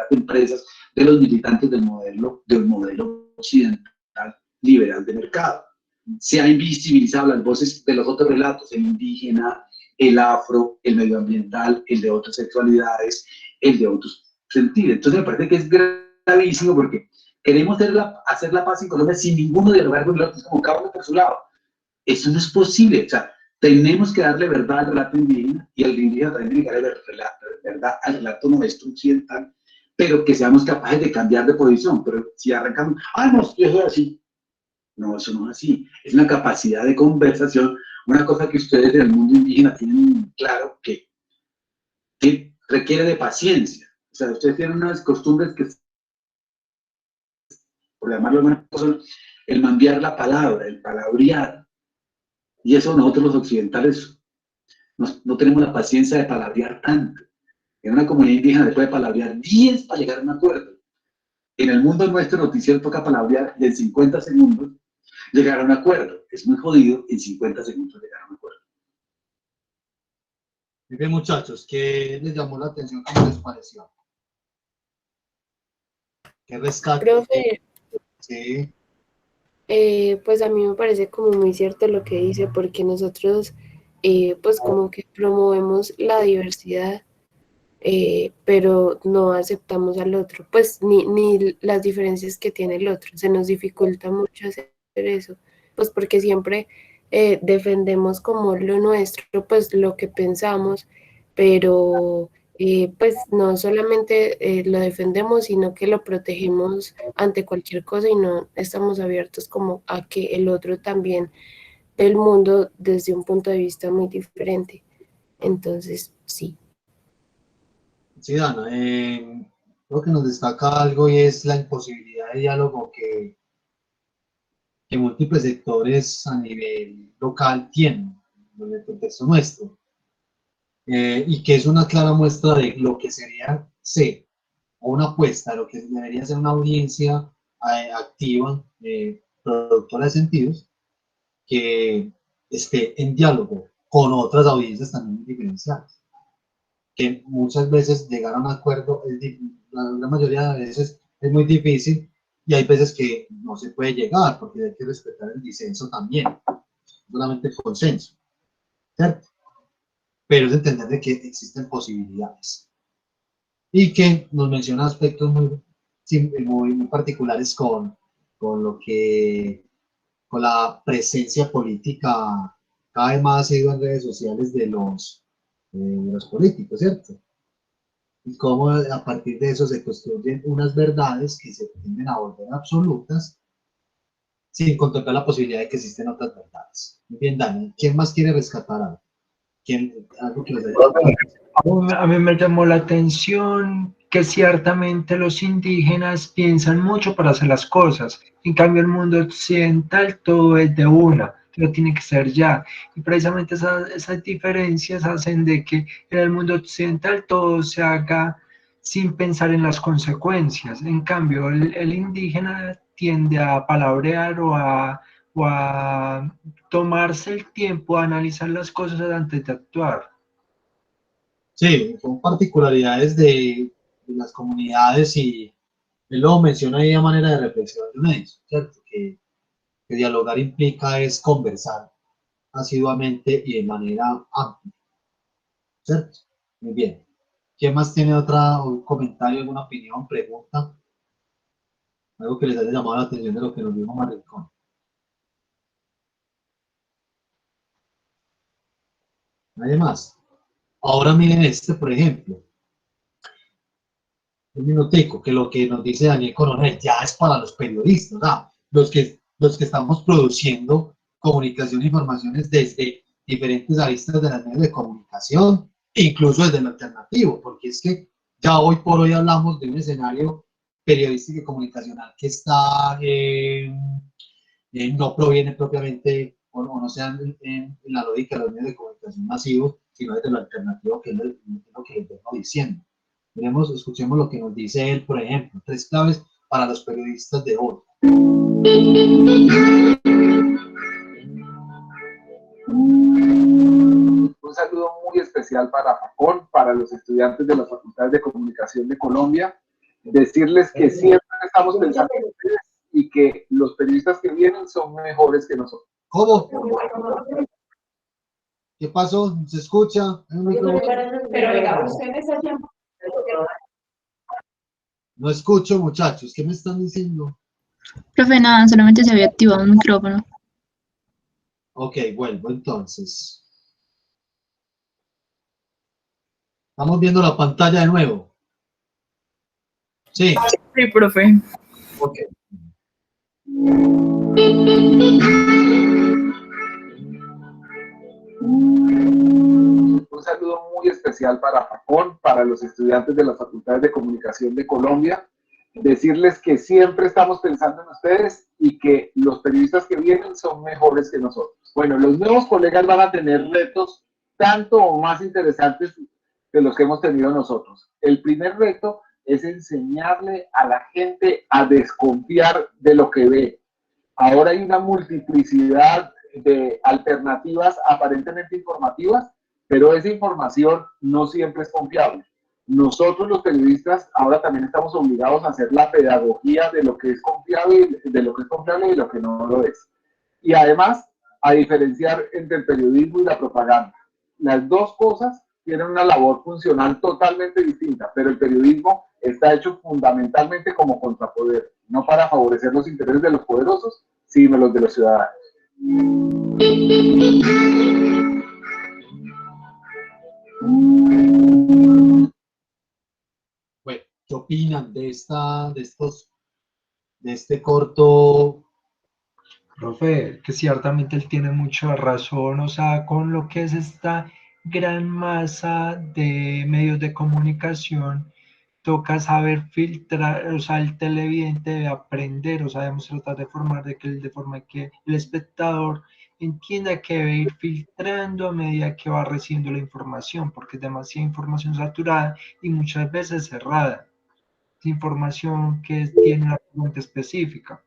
empresas, de los militantes del modelo occidental liberal de mercado. Se han invisibilizado las voces de los otros relatos, el indígena, el afro, el medioambiental, el de otras sexualidades, el de otros sentidos. Entonces me parece que es gravísimo porque queremos hacer la paz en Colombia sin ninguno dialogar con el otro, es como cada uno por su lado. Eso no es posible. O sea, tenemos que darle verdad al relato indígena y al indígena también tiene que darle verdad al relato nuestro occidental, pero que seamos capaces de cambiar de posición. Pero si arrancamos, no, yo soy así. No, eso no es así. Es una capacidad de conversación, una cosa que ustedes en el mundo indígena tienen claro que requiere de paciencia. O sea, ustedes tienen unas costumbres que, por llamarlo de alguna cosa, el mandear la palabra, el palabrear. Y eso nosotros los occidentales no tenemos la paciencia de palabrear tanto. En una comunidad indígena se puede palabrear 10 para llegar a un acuerdo. En el mundo nuestro noticiero toca palabrear y en 50 segundos llegar a un acuerdo. Es muy jodido en 50 segundos llegar a un acuerdo. Muy bien, muchachos, ¿qué les llamó la atención? ¿Cómo les pareció? ¿Qué rescate? Profe, Sí. pues a mí me parece como muy cierto lo que dice, porque nosotros pues como que promovemos la diversidad, pero no aceptamos al otro, pues ni las diferencias que tiene el otro. Se nos dificulta mucho hacer eso, pues porque siempre defendemos como lo nuestro, pues lo que pensamos, pero pues no solamente lo defendemos, sino que lo protegemos ante cualquier cosa y no estamos abiertos como a que el otro también ve el mundo desde un punto de vista muy diferente. Entonces, sí. Sí, Dana, creo que nos destaca algo y es la imposibilidad de diálogo que múltiples sectores a nivel local tienen en el contexto nuestro, y que es una clara muestra de lo que sería ser o una apuesta, lo que debería ser una audiencia activa, productora de sentidos, que esté en diálogo con otras audiencias también diferenciadas, que muchas veces llegar a un acuerdo, la mayoría de veces es muy difícil, y hay veces que no se puede llegar porque hay que respetar el disenso también, solamente el consenso, ¿cierto? Pero es entender de que existen posibilidades y que nos menciona aspectos muy particulares con lo que, con la presencia política cada vez más seguida en redes sociales de los políticos, ¿cierto? Y cómo a partir de eso se construyen unas verdades que se tienden a volver absolutas sin contemplar la posibilidad de que existen otras verdades. Muy bien, Dani, ¿quién más quiere rescatar algo? Algo que les haya A mí me llamó la atención que ciertamente los indígenas piensan mucho para hacer las cosas. En cambio, el mundo occidental todo es de una, todo tiene que ser ya. Y precisamente esas diferencias hacen de que en el mundo occidental todo se haga sin pensar en las consecuencias. En cambio, el indígena tiende a palabrear o a tomarse el tiempo a analizar las cosas antes de actuar. Sí, son particularidades de las comunidades, y él lo menciona ahí a manera de reflexión de Unedis, ¿cierto? Que dialogar implica es conversar asiduamente y de manera amplia, ¿cierto? Muy bien. ¿Quién más tiene un comentario, alguna opinión, pregunta? Algo que les haya llamado la atención de lo que nos dijo Maricón. Nadie más. Ahora miren este, por ejemplo. Un minutico, que lo que nos dice Daniel Coronel ya es para los periodistas, ¿no? Los que estamos produciendo comunicación e informaciones desde diferentes aristas de las medios de comunicación, incluso desde el alternativo, porque es que ya hoy por hoy hablamos de un escenario periodístico y comunicacional que está, no proviene propiamente, o no sea en la lógica de los medios de comunicación masivos, sino desde lo alternativo, que es lo que les vengo diciendo. Miremos, escuchemos lo que nos dice él, por ejemplo, 3 claves para los periodistas de hoy. Un saludo muy especial para Facón, para los estudiantes de las Facultades de Comunicación de Colombia. Decirles que siempre estamos pensando en ustedes y que los periodistas que vienen son mejores que nosotros. ¿Cómo? ¿Qué pasó? ¿Se escucha? No escucho, muchachos. ¿Qué me están diciendo? Profe, nada, solamente se había activado un micrófono. Ok, vuelvo entonces. Estamos viendo la pantalla de nuevo. Sí. Sí, profe. Ok. Un saludo muy especial para Facón, para los estudiantes de las Facultades de Comunicación de Colombia. Decirles que siempre estamos pensando en ustedes y que los periodistas que vienen son mejores que nosotros. Bueno, los nuevos colegas van a tener retos tanto o más interesantes que los que hemos tenido nosotros. El primer reto es enseñarle a la gente a desconfiar de lo que ve. Ahora hay una multiplicidad de alternativas aparentemente informativas, pero esa información no siempre es confiable. Nosotros los periodistas ahora también estamos obligados a hacer la pedagogía de lo que es confiable, de lo que es confiable y lo que no lo es. Y además, a diferenciar entre el periodismo y la propaganda. Las dos cosas tienen una labor funcional totalmente distinta, pero el periodismo está hecho fundamentalmente como contrapoder, no para favorecer los intereses de los poderosos, sino los de los ciudadanos. Bueno, ¿qué opinan de este corto? Profe, que ciertamente él tiene mucha razón, o sea, con lo que es esta gran masa de medios de comunicación, toca saber filtrar, o sea, el televidente debe aprender, o sea, debemos tratar de formar de forma que el espectador entienda que debe ir filtrando a medida que va recibiendo la información, porque es demasiada información saturada y muchas veces cerrada, información que tiene una pregunta específica.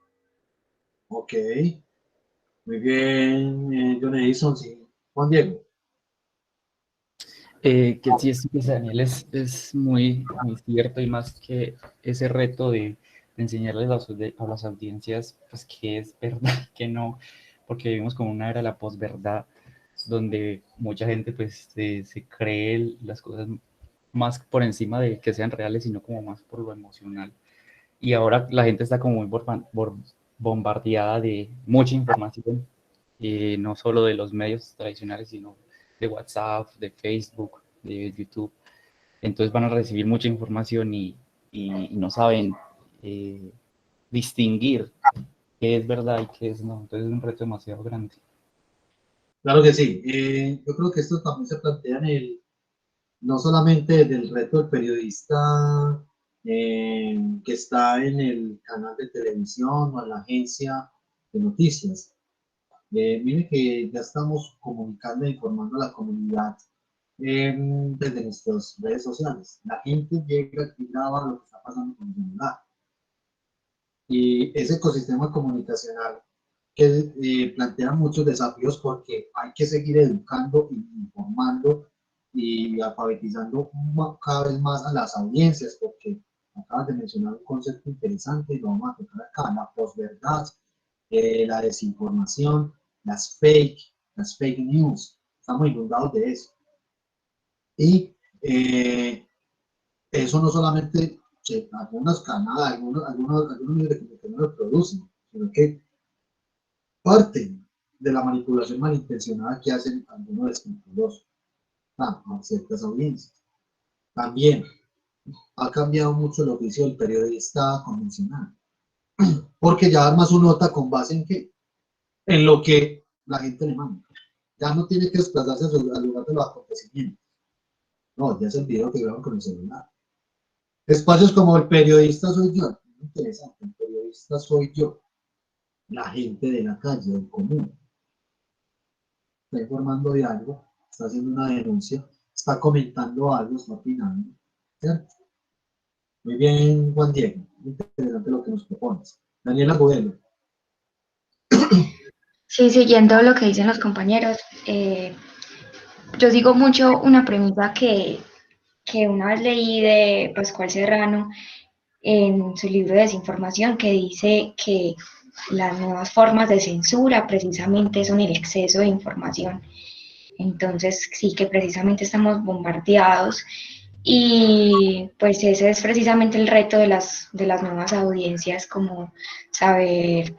Ok, muy bien, John Edison, sí. Juan Diego. Que sí, esto que dice Daniel es muy, muy cierto, y más que ese reto de enseñarles a las audiencias pues qué es verdad, qué no, porque vivimos como una era de la posverdad, donde mucha gente pues se cree las cosas más por encima de que sean reales, sino como más por lo emocional. Y ahora la gente está como muy bombardeada de mucha información, no solo de los medios tradicionales, sino de WhatsApp, de Facebook, de YouTube. Entonces van a recibir mucha información y no saben distinguir qué es verdad y qué es no. Entonces es un reto demasiado grande. Claro que sí. Yo creo que esto también se plantea no solamente del reto del periodista que está en el canal de televisión o en la agencia de noticias. Mire que ya estamos comunicando e informando a la comunidad desde nuestras redes sociales. La gente llega y graba lo que está pasando con el celular. Y ese ecosistema comunicacional que plantea muchos desafíos porque hay que seguir educando, informando y alfabetizando cada vez más a las audiencias, porque acabas de mencionar un concepto interesante y lo vamos a tocar acá: la posverdad, la desinformación, las fake news. Estamos inundados de eso. Y eso no solamente algunos canales, algunos medios de comunicación lo producen, sino que parte de la manipulación malintencionada que hacen algunos escrupulosos a ciertas audiencias. También ha cambiado mucho el oficio del periodista convencional, porque ya arma su nota con base en qué, en lo que la gente le manda. Ya no tiene que desplazarse al lugar de los acontecimientos. No, ya es el video que graban con el celular. Espacios como el periodista soy yo, muy interesante, el periodista soy yo, la gente de la calle, del común. Está informando de algo, está haciendo una denuncia, está comentando algo, está opinando, ¿cierto? Muy bien, Juan Diego, muy interesante lo que nos propones. Daniela Godelo. Sí, siguiendo lo que dicen los compañeros, yo digo mucho una premisa que una vez leí de Pascual Serrano en su libro de Desinformación, que dice que las nuevas formas de censura precisamente son el exceso de información. Entonces sí que precisamente estamos bombardeados y pues ese es precisamente el reto de las nuevas audiencias, como saber,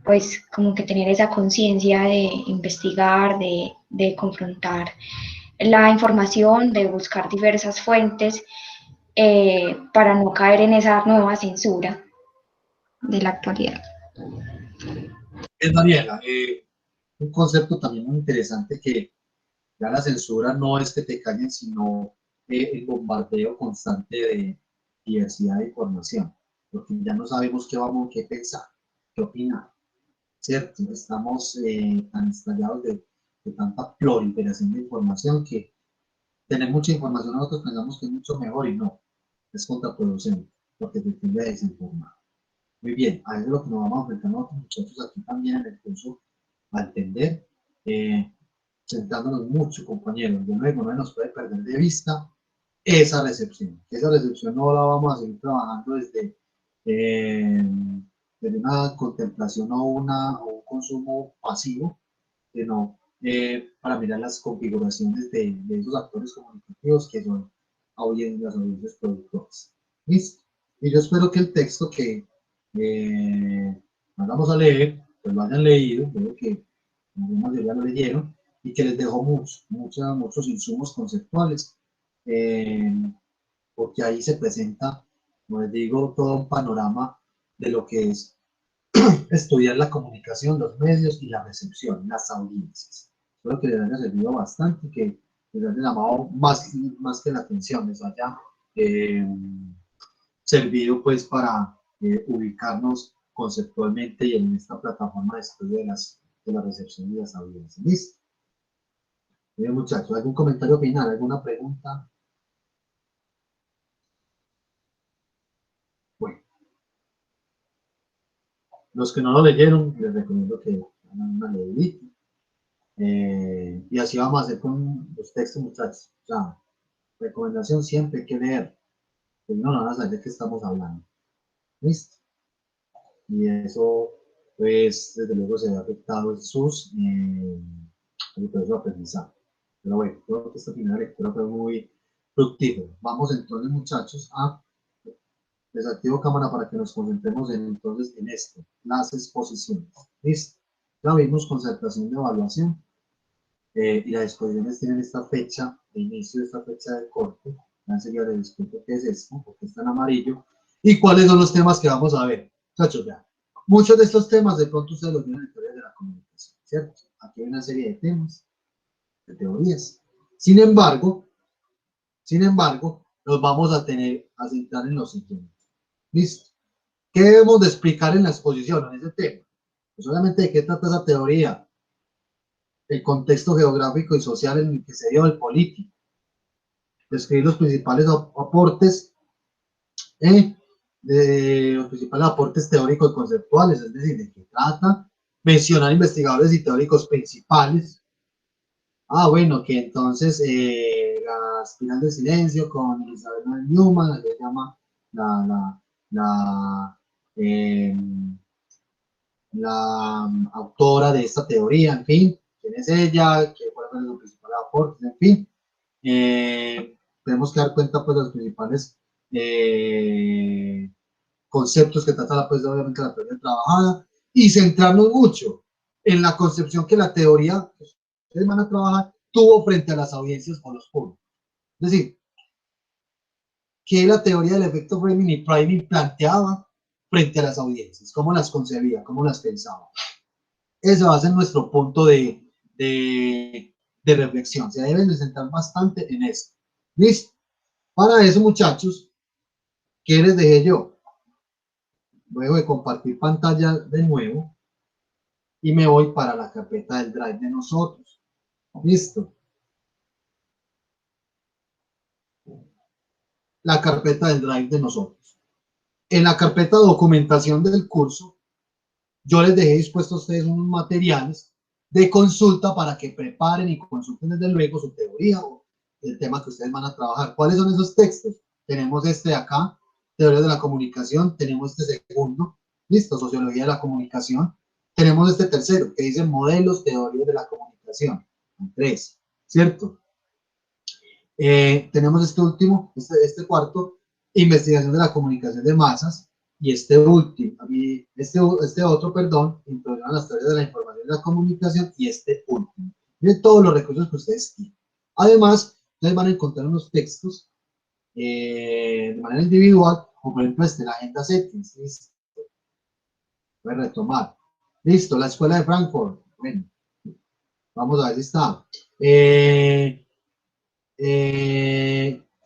pues como que tener esa conciencia de investigar, de confrontar la información, de buscar diversas fuentes para no caer en esa nueva censura de la actualidad. Daniela, un concepto también muy interesante, que ya la censura no es que te callen, sino el bombardeo constante de diversidad de información, porque ya no sabemos qué pensar, qué opinar, ¿cierto? Estamos tan estallados de tanta proliferación de información que tener mucha información nosotros pensamos que es mucho mejor y no, es contraproducente, porque te tiende a desinformar. Muy bien, a eso es lo que nos vamos a enfrentar nosotros, muchachos, aquí también en el curso, a entender, centrándonos mucho, compañeros. De nuevo, no nos puede perder de vista esa recepción. Esa recepción no la vamos a seguir trabajando desde una contemplación o un consumo pasivo, sino para mirar las configuraciones de esos actores comunicativos que son hoy en las audiencias productoras. ¿Listo? Y yo espero que el texto que vamos a leer, pues lo hayan leído, creo que la mayoría lo leyeron, y que les dejó muchos insumos conceptuales, porque ahí se presenta, como les digo, todo un panorama de lo que es estudiar la comunicación, los medios y la recepción, las audiencias. Espero que les haya servido bastante, que les haya llamado más que la atención, les haya servido pues para ubicarnos conceptualmente y en esta plataforma de estudio de la recepción y las audiencias. ¿Listo? Bien, muchachos, ¿algún comentario final? ¿Alguna pregunta? Bueno, los que no lo leyeron, les recomiendo que hagan una leidita. Y así vamos a hacer con los textos, muchachos. O sea, recomendación siempre hay que leer, pues no van a saber de qué estamos hablando. ¿Listo? Y eso, pues, desde luego se ve afectado en sus aprendizaje. Pero bueno, creo que esta primera lectura fue muy fructífera. Vamos entonces, muchachos, a desactivo cámara para que nos concentremos entonces en esto, las exposiciones. ¿Listo? Ya vimos concertación de evaluación. Y las exposiciones tienen esta fecha de inicio, esta fecha de corte. Ya enseguida les explico qué es esto, porque está en amarillo, y cuáles son los temas que vamos a ver. Muchachos, ya. Muchos de estos temas de pronto ustedes los vieron en teoría de la comunicación, ¿cierto? Aquí hay una serie de temas, de teorías. Sin embargo, nos vamos a centrar en lo siguiente. ¿Listo? ¿Qué debemos de explicar en la exposición, en ese tema? Pues obviamente, ¿de qué trata esa teoría? El contexto geográfico y social en el que se dio el político, describir los principales aportes, teóricos y conceptuales, es decir, de qué trata, mencionar investigadores y teóricos principales. Bueno, que entonces la espiral del silencio con Elizabeth Newman, se llama la autora de esta teoría, en fin, quién es ella, qué fueron los principales aportes, en fin. Tenemos que dar cuenta pues de los principales conceptos que trata pues obviamente la teoría trabajada y centrarnos mucho en la concepción que la teoría que ustedes van a trabajar tuvo frente a las audiencias o los públicos. Es decir, que la teoría del efecto framing y priming planteaba frente a las audiencias, cómo las concebía, cómo las pensaba. Ese va a ser nuestro punto de reflexión. Se deben de centrar bastante en esto. ¿Listo? Para eso, muchachos, ¿qué les dejé yo? Luego de compartir pantalla de nuevo y me voy para la carpeta del Drive de nosotros. ¿Listo? La carpeta del Drive de nosotros. En la carpeta documentación del curso, yo les dejé dispuestos a ustedes unos materiales de consulta para que preparen y consulten desde luego su teoría o el tema que ustedes van a trabajar. ¿Cuáles son esos textos? Tenemos este de acá, teoría de la comunicación, tenemos este segundo, listo, sociología de la comunicación, tenemos este tercero que dice modelos, teorías de la comunicación, 3, ¿cierto? Tenemos este último, este cuarto, investigación de la comunicación de masas, y este último, este otro, perdón, introducción a las teorías de la información y la comunicación, y este último. Miren todos los recursos que ustedes tienen. Además, ustedes van a encontrar unos textos de manera individual, como por ejemplo la agenda settings, listo. Voy a retomar. Listo, la escuela de Frankfurt. Bueno, vamos a ver si está.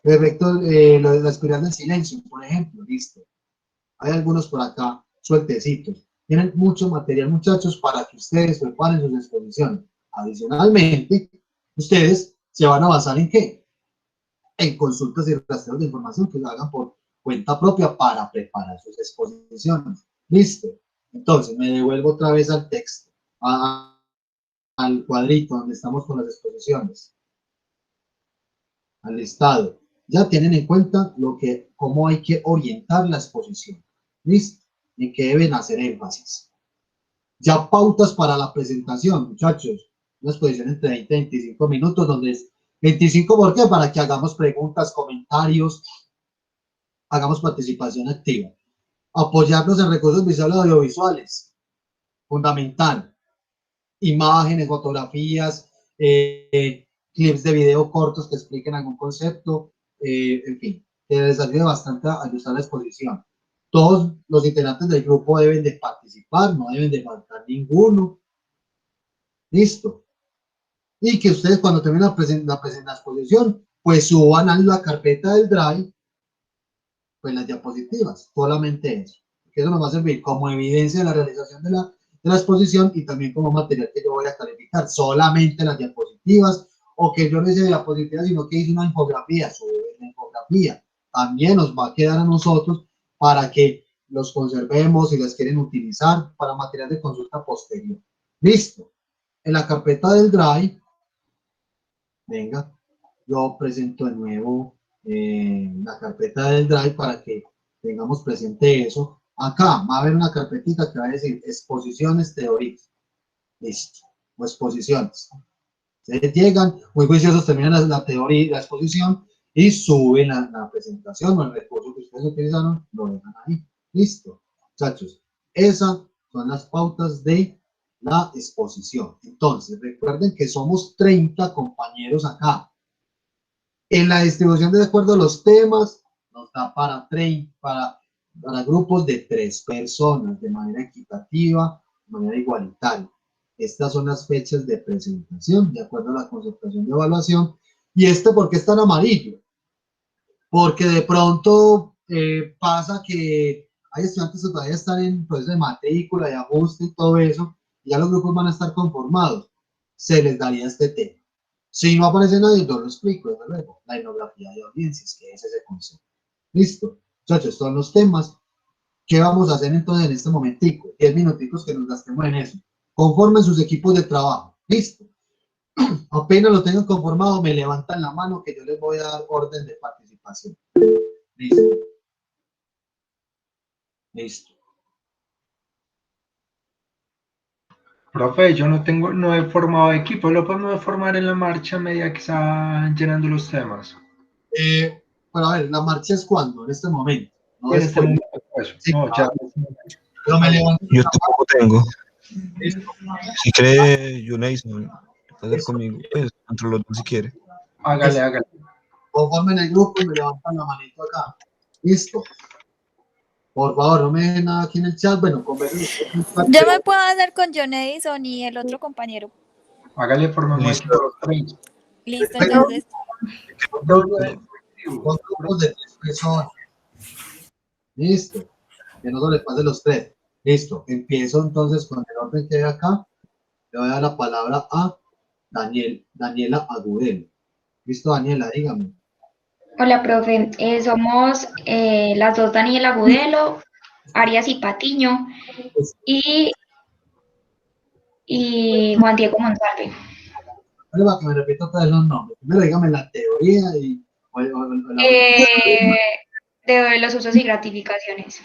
La espiral del silencio, por ejemplo, listo. Hay algunos por acá sueltecitos. Tienen mucho material, muchachos, para que ustedes preparen sus exposiciones. Adicionalmente, ustedes se van a basar en ¿qué? En consultas y rastreos de información que lo hagan por cuenta propia para preparar sus exposiciones. Listo. Entonces, me devuelvo otra vez al texto, al cuadrito donde estamos con las exposiciones, al listado. Ya tienen en cuenta cómo hay que orientar la exposición. ¿Listo? En qué deben hacer énfasis. Ya pautas para la presentación, muchachos. una exposición entre 20 y 25 minutos, donde es 25, ¿por qué? Para que hagamos preguntas, comentarios, hagamos participación activa. Apoyarnos en recursos visuales audiovisuales, fundamental. Imágenes, fotografías, clips de video cortos que expliquen algún concepto, en fin, que les ayude bastante a ayudar a la exposición. Todos los integrantes del grupo deben de participar, no deben de faltar ninguno. Listo. Y que ustedes cuando terminen la exposición, pues suban a la carpeta del Drive, pues las diapositivas, solamente eso. Que eso nos va a servir como evidencia de la realización de la exposición y también como material que yo voy a calificar, solamente las diapositivas, o que yo no hice diapositivas, sino que hice una infografía, sobre la infografía, también nos va a quedar a nosotros para que los conservemos si las quieren utilizar para material de consulta posterior. Listo. En la carpeta del Drive, venga, yo presento de nuevo la carpeta del Drive para que tengamos presente eso. Acá va a haber una carpetita que va a decir exposiciones, teorías. Listo. O exposiciones. Ustedes llegan, muy juiciosos, terminan la teoría, la exposición y suben la presentación o el recurso que ustedes utilizaron, lo dejan ahí. Listo. Muchachos, esas son las pautas de la exposición. Entonces, recuerden que somos 30 compañeros acá. En la distribución de acuerdo a los temas, nos da para grupos de 3 personas, de manera equitativa, de manera igualitaria. Estas son las fechas de presentación, de acuerdo a la concertación de evaluación. ¿Y por qué está en amarillo? Porque de pronto pasa que hay estudiantes que todavía están en proceso de matrícula, de ajuste y todo eso, y ya los grupos van a estar conformados. Se les daría este tema. Si no aparece nadie, yo lo explico, desde luego. La etnografía de audiencias, que es ese concepto. Listo. Muchachos, estos son los temas. ¿Qué vamos a hacer entonces en este momentico? 10 minuticos que nos gastemos en eso. Conformen sus equipos de trabajo. Listo. Apenas lo tengan conformado, me levantan la mano que yo les voy a dar orden de participación. Listo. Listo. Profe, yo no he formado equipo, lo podemos formar en la marcha a medida que están llenando los temas. Bueno, a ver, ¿la marcha es cuándo? En este momento. No En después. este momento, pues, Sí, no, ya. Pero me levanto. Yo tampoco tengo. Listo. Si cree Junaison, puede conmigo, pues, entre los dos si quiere. Hágale, hágale. Conformen el grupo y me levantan la manito acá. Listo. Por favor, no me dejen nada aquí en el chat. Bueno, conversen. Yo me puedo hacer con John Edison y el otro compañero. Hágale, formemos Listo. equipo los 3. Listo, entonces. Dos grupos de 3 personas. Listo. Que no se les pase los 3. Listo. Empiezo entonces con el orden que hay acá. Le voy a dar la palabra a Daniela Agudelo. Listo, Daniela, dígame. Hola, profe. Somos las dos Daniela Agudelo, Arias y Patiño, y Juan Diego Monsalve. Para que me repita otra vez los nombres. Primero dígame la teoría y... De los usos y gratificaciones.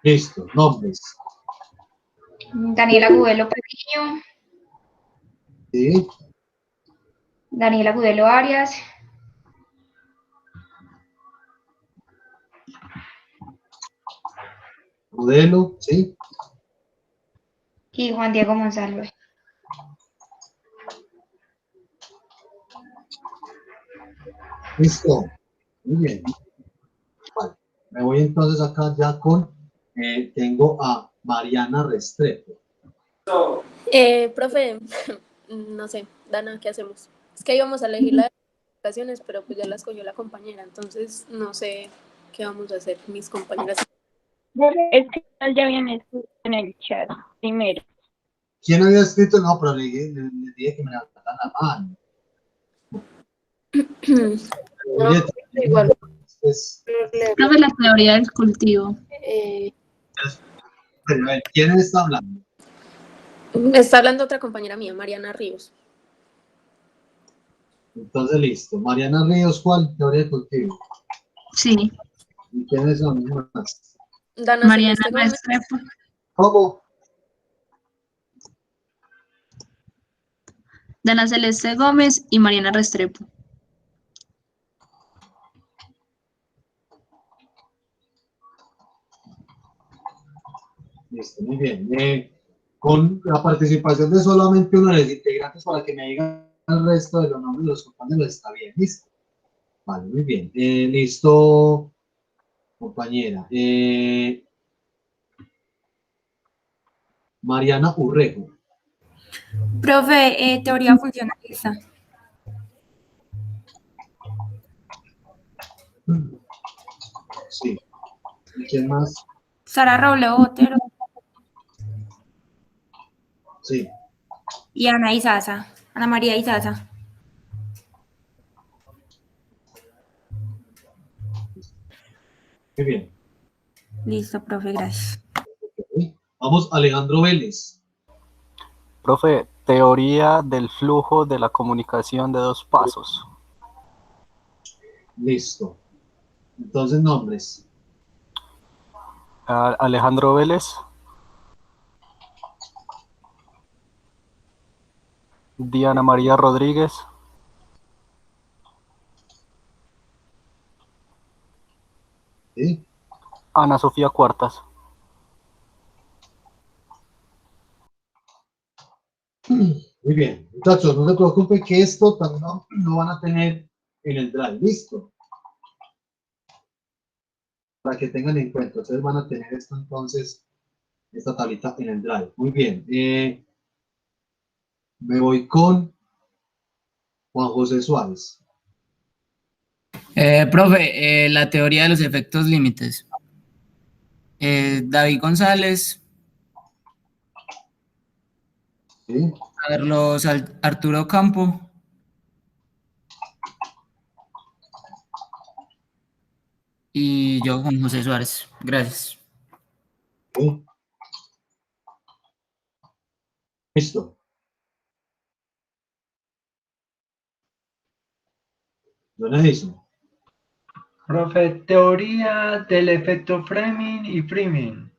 Listo, nombres. Daniela Agudelo Patiño, Sí. Daniela Agudelo Arias, Modelo, sí. y Juan Diego Monsalve. Listo. Muy bien. Vale. Me voy entonces acá ya con... tengo a Mariana Restrepo. Profe, no sé, Dana, ¿qué hacemos? Es que íbamos a elegir las ocasiones, pero pues ya las cogió la compañera, entonces no sé qué vamos a hacer mis compañeras. Es que ya habían escrito en el chat primero. ¿Quién había escrito? No, pero le dije que me levantaran la mano. No, igual. Pues, Profe, la teoría del cultivo. pero, a ver, ¿quién está hablando? Está hablando otra compañera mía, Mariana Ríos. Entonces, listo. Mariana Ríos, ¿cuál? Teoría del cultivo. Sí. ¿Y quiénes son los demás? Dana Mariana Celeste Gómez. Restrepo. ¿Cómo? Dana Celeste Gómez y Mariana Restrepo. Listo, muy bien. Con la participación de solamente uno de los integrantes para que me digan el resto de los nombres de los compañeros, está bien, listo. Vale, muy bien. Listo, compañera. Mariana Urrego. Profe, teoría funcionalista. Sí. ¿Y quién más? Sara Robledo Botero. Sí. Y Ana Izaza. Ana María Izaza. Muy bien. Listo, profe, gracias. Vamos, Alejandro Vélez. Profe, teoría del flujo de la comunicación de dos pasos. Listo. Entonces, nombres. Alejandro Vélez. Diana María Rodríguez. ¿Sí? Ana Sofía Cuartas. Muy bien. Muchachos, no se preocupen que esto también lo van a tener en el Drive. Listo. Para que tengan en cuenta. Ustedes van a tener esto entonces, esta tablita en el Drive. Muy bien. Me voy con Juan José Suárez. Profe, la teoría de los efectos límites. David González. ¿Sí? Carlos Arturo Campo. Y yo, Juan José Suárez. Gracias. ¿Sí? Listo. ¿No le hizo? Profe, teoría del efecto framing y framing.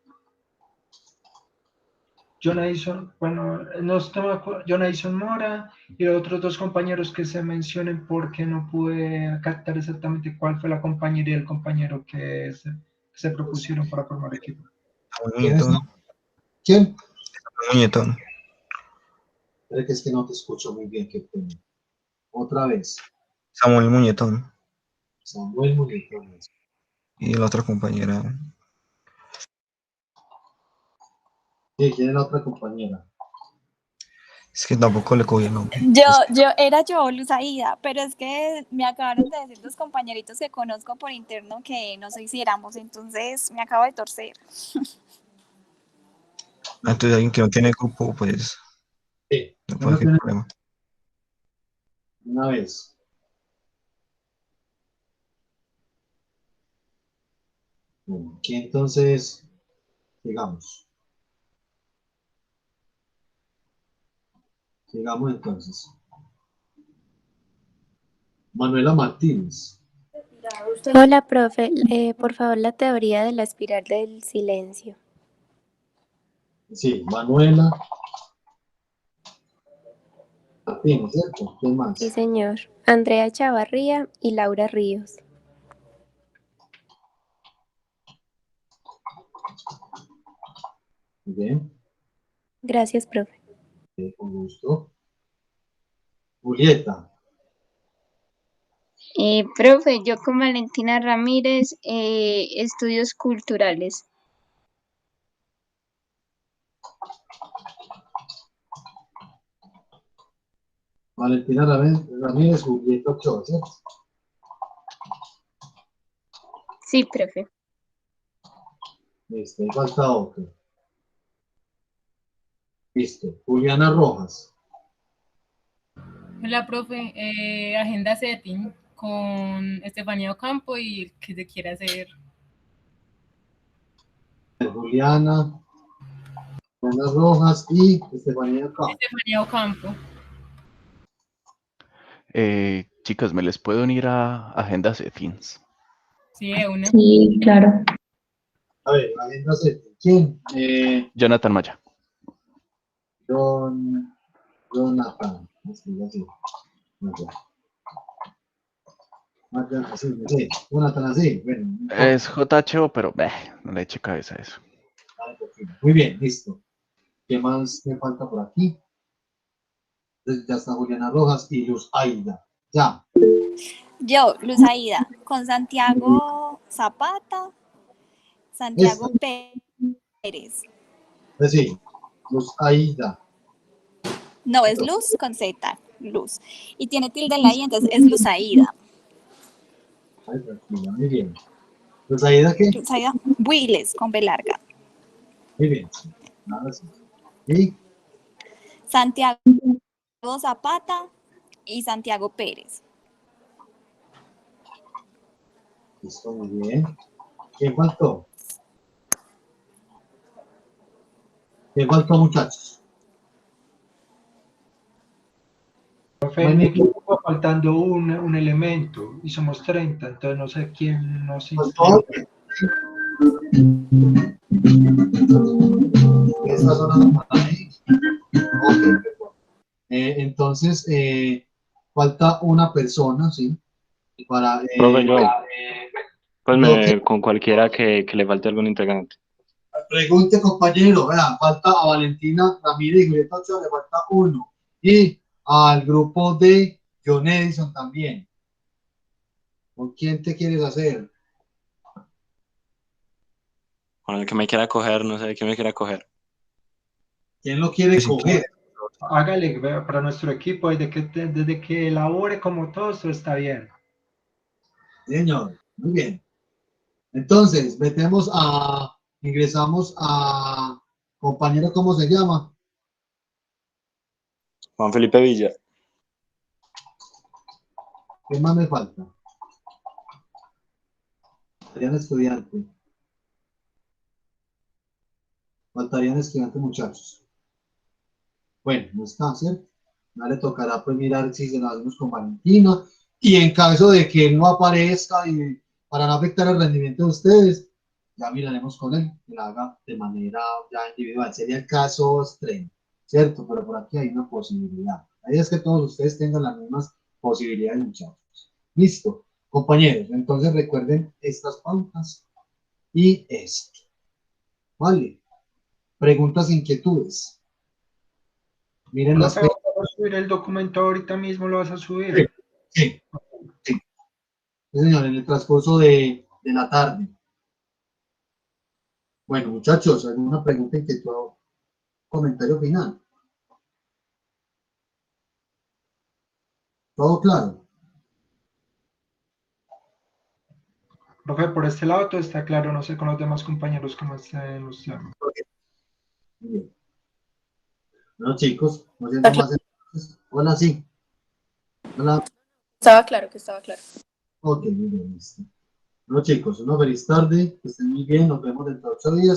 Jonathan, bueno, no estoy de acuerdo, Jonathan Mora y los otros dos compañeros que se mencionen porque no pude captar exactamente cuál fue la compañera y el compañero que se propusieron para formar equipo. ¿Quién? Muñetón. Creo que es que no te escucho muy bien. Qué pena. Otra vez. Samuel Muñetón. Samuel Muñetón. Y la otra compañera. Sí, ¿quién es la otra compañera? Es que tampoco le cogí el nombre. Era yo, Luz Aida, pero es que me acabaron de decir los compañeritos que conozco por interno que no sé si éramos, entonces me acabo de torcer. Entonces alguien que no tiene grupo, pues sí, no puede haber problema. Una vez. Bueno, aquí entonces, sigamos. Sigamos entonces. Manuela Martínez. Hola, profe. Por favor, la teoría de la espiral del silencio. Sí, Manuela Martínez, ¿cierto? ¿Quién más? Sí, señor. Andrea Chavarría y Laura Ríos. Bien. Gracias, profe. Con gusto. Julieta. Profe, yo con Valentina Ramírez, estudios culturales. Valentina Ramírez, Julieta Ochoa, ¿cierto? Sí, profe. Listo, ahí falta otro. Listo. Juliana Rojas. Hola, profe. Agenda setting con Estefanía Ocampo y el que se quiera hacer. Juliana Rojas y Estefanía Ocampo. Estefanía Ocampo. Chicas, ¿me les puedo unir a Agenda Settings? Sí, de una. Sí, claro. A ver, agenda setting. ¿Quién? Jonathan Maya. Jonathan. Explicación. Así, Jonathan, así. Bueno, Es JHO, pero no le eche cabeza a eso. muy bien, listo. ¿Qué más me falta por aquí? Entonces, ya está Juliana Rojas y Luz Aida. Ya. Yo, Luz Aida, con Santiago Zapata, Santiago Pérez. Sí, Luz Aida. No, es Luz con Z, Luz. Y tiene tilde en la I, entonces es Luz Aida. Ay, tranquila, muy bien. ¿Luz Aida qué? Luz Aida Builes, con B larga. Muy bien. Nada así. ¿Y? Santiago Zapata y Santiago Pérez. Listo, muy bien. ¿Quién faltó? ¿Quién faltó, muchachos? Profe, en mi equipo va faltando un elemento y somos 30, entonces no sé quién nos inscribe. Está sonando para mí. Ok. Entonces, falta una persona, ¿sí? Para, Profe, yo, pues con cualquiera que le falte algún integrante. pregunte, compañero, vea, falta a Valentina Ramírez y Julieta Ochoa, le falta uno. Y al grupo de John Edison también. ¿Con quién te quieres hacer? Con el que me quiera coger, no sé quién me quiera coger. ¿Quién lo quiere coger? Hágale, vea, para nuestro equipo, desde que elabore como todo, esto está bien. Señor, muy bien. Entonces, ingresamos a, compañero, ¿cómo se llama? Juan Felipe Villa. ¿Qué más me falta? Faltarían estudiantes. Faltarían estudiantes, muchachos. Bueno, no está, ¿cierto? Ya le tocará pues mirar si se lo hacemos con Valentina. Y en caso de que él no aparezca y para no afectar el rendimiento de ustedes, ya miraremos con él que la haga de manera ya individual. Sería el caso extremo, ¿cierto? Pero por aquí hay una posibilidad. Ahí es que todos ustedes tengan las mismas posibilidades, muchachos. Listo, compañeros. Entonces recuerden estas pautas y esto. ¿Vale? Preguntas, inquietudes. Miren las Profe, ¿vas a subir el documento ahorita mismo? ¿Lo vas a subir? Sí. Sí, señor, en el transcurso de la tarde. Bueno, muchachos, ¿alguna pregunta, inquietud o comentario final? ¿Todo claro? Profe, por este lado todo está claro, no sé con los demás compañeros cómo estén los temas. Muy bien. Bueno, chicos, no siendo más entonces. Hola, sí. Hola. Estaba claro que estaba claro. Ok, muy bien, listo. Bueno, chicos, una feliz tarde, que estén muy bien, nos vemos dentro de 8 días.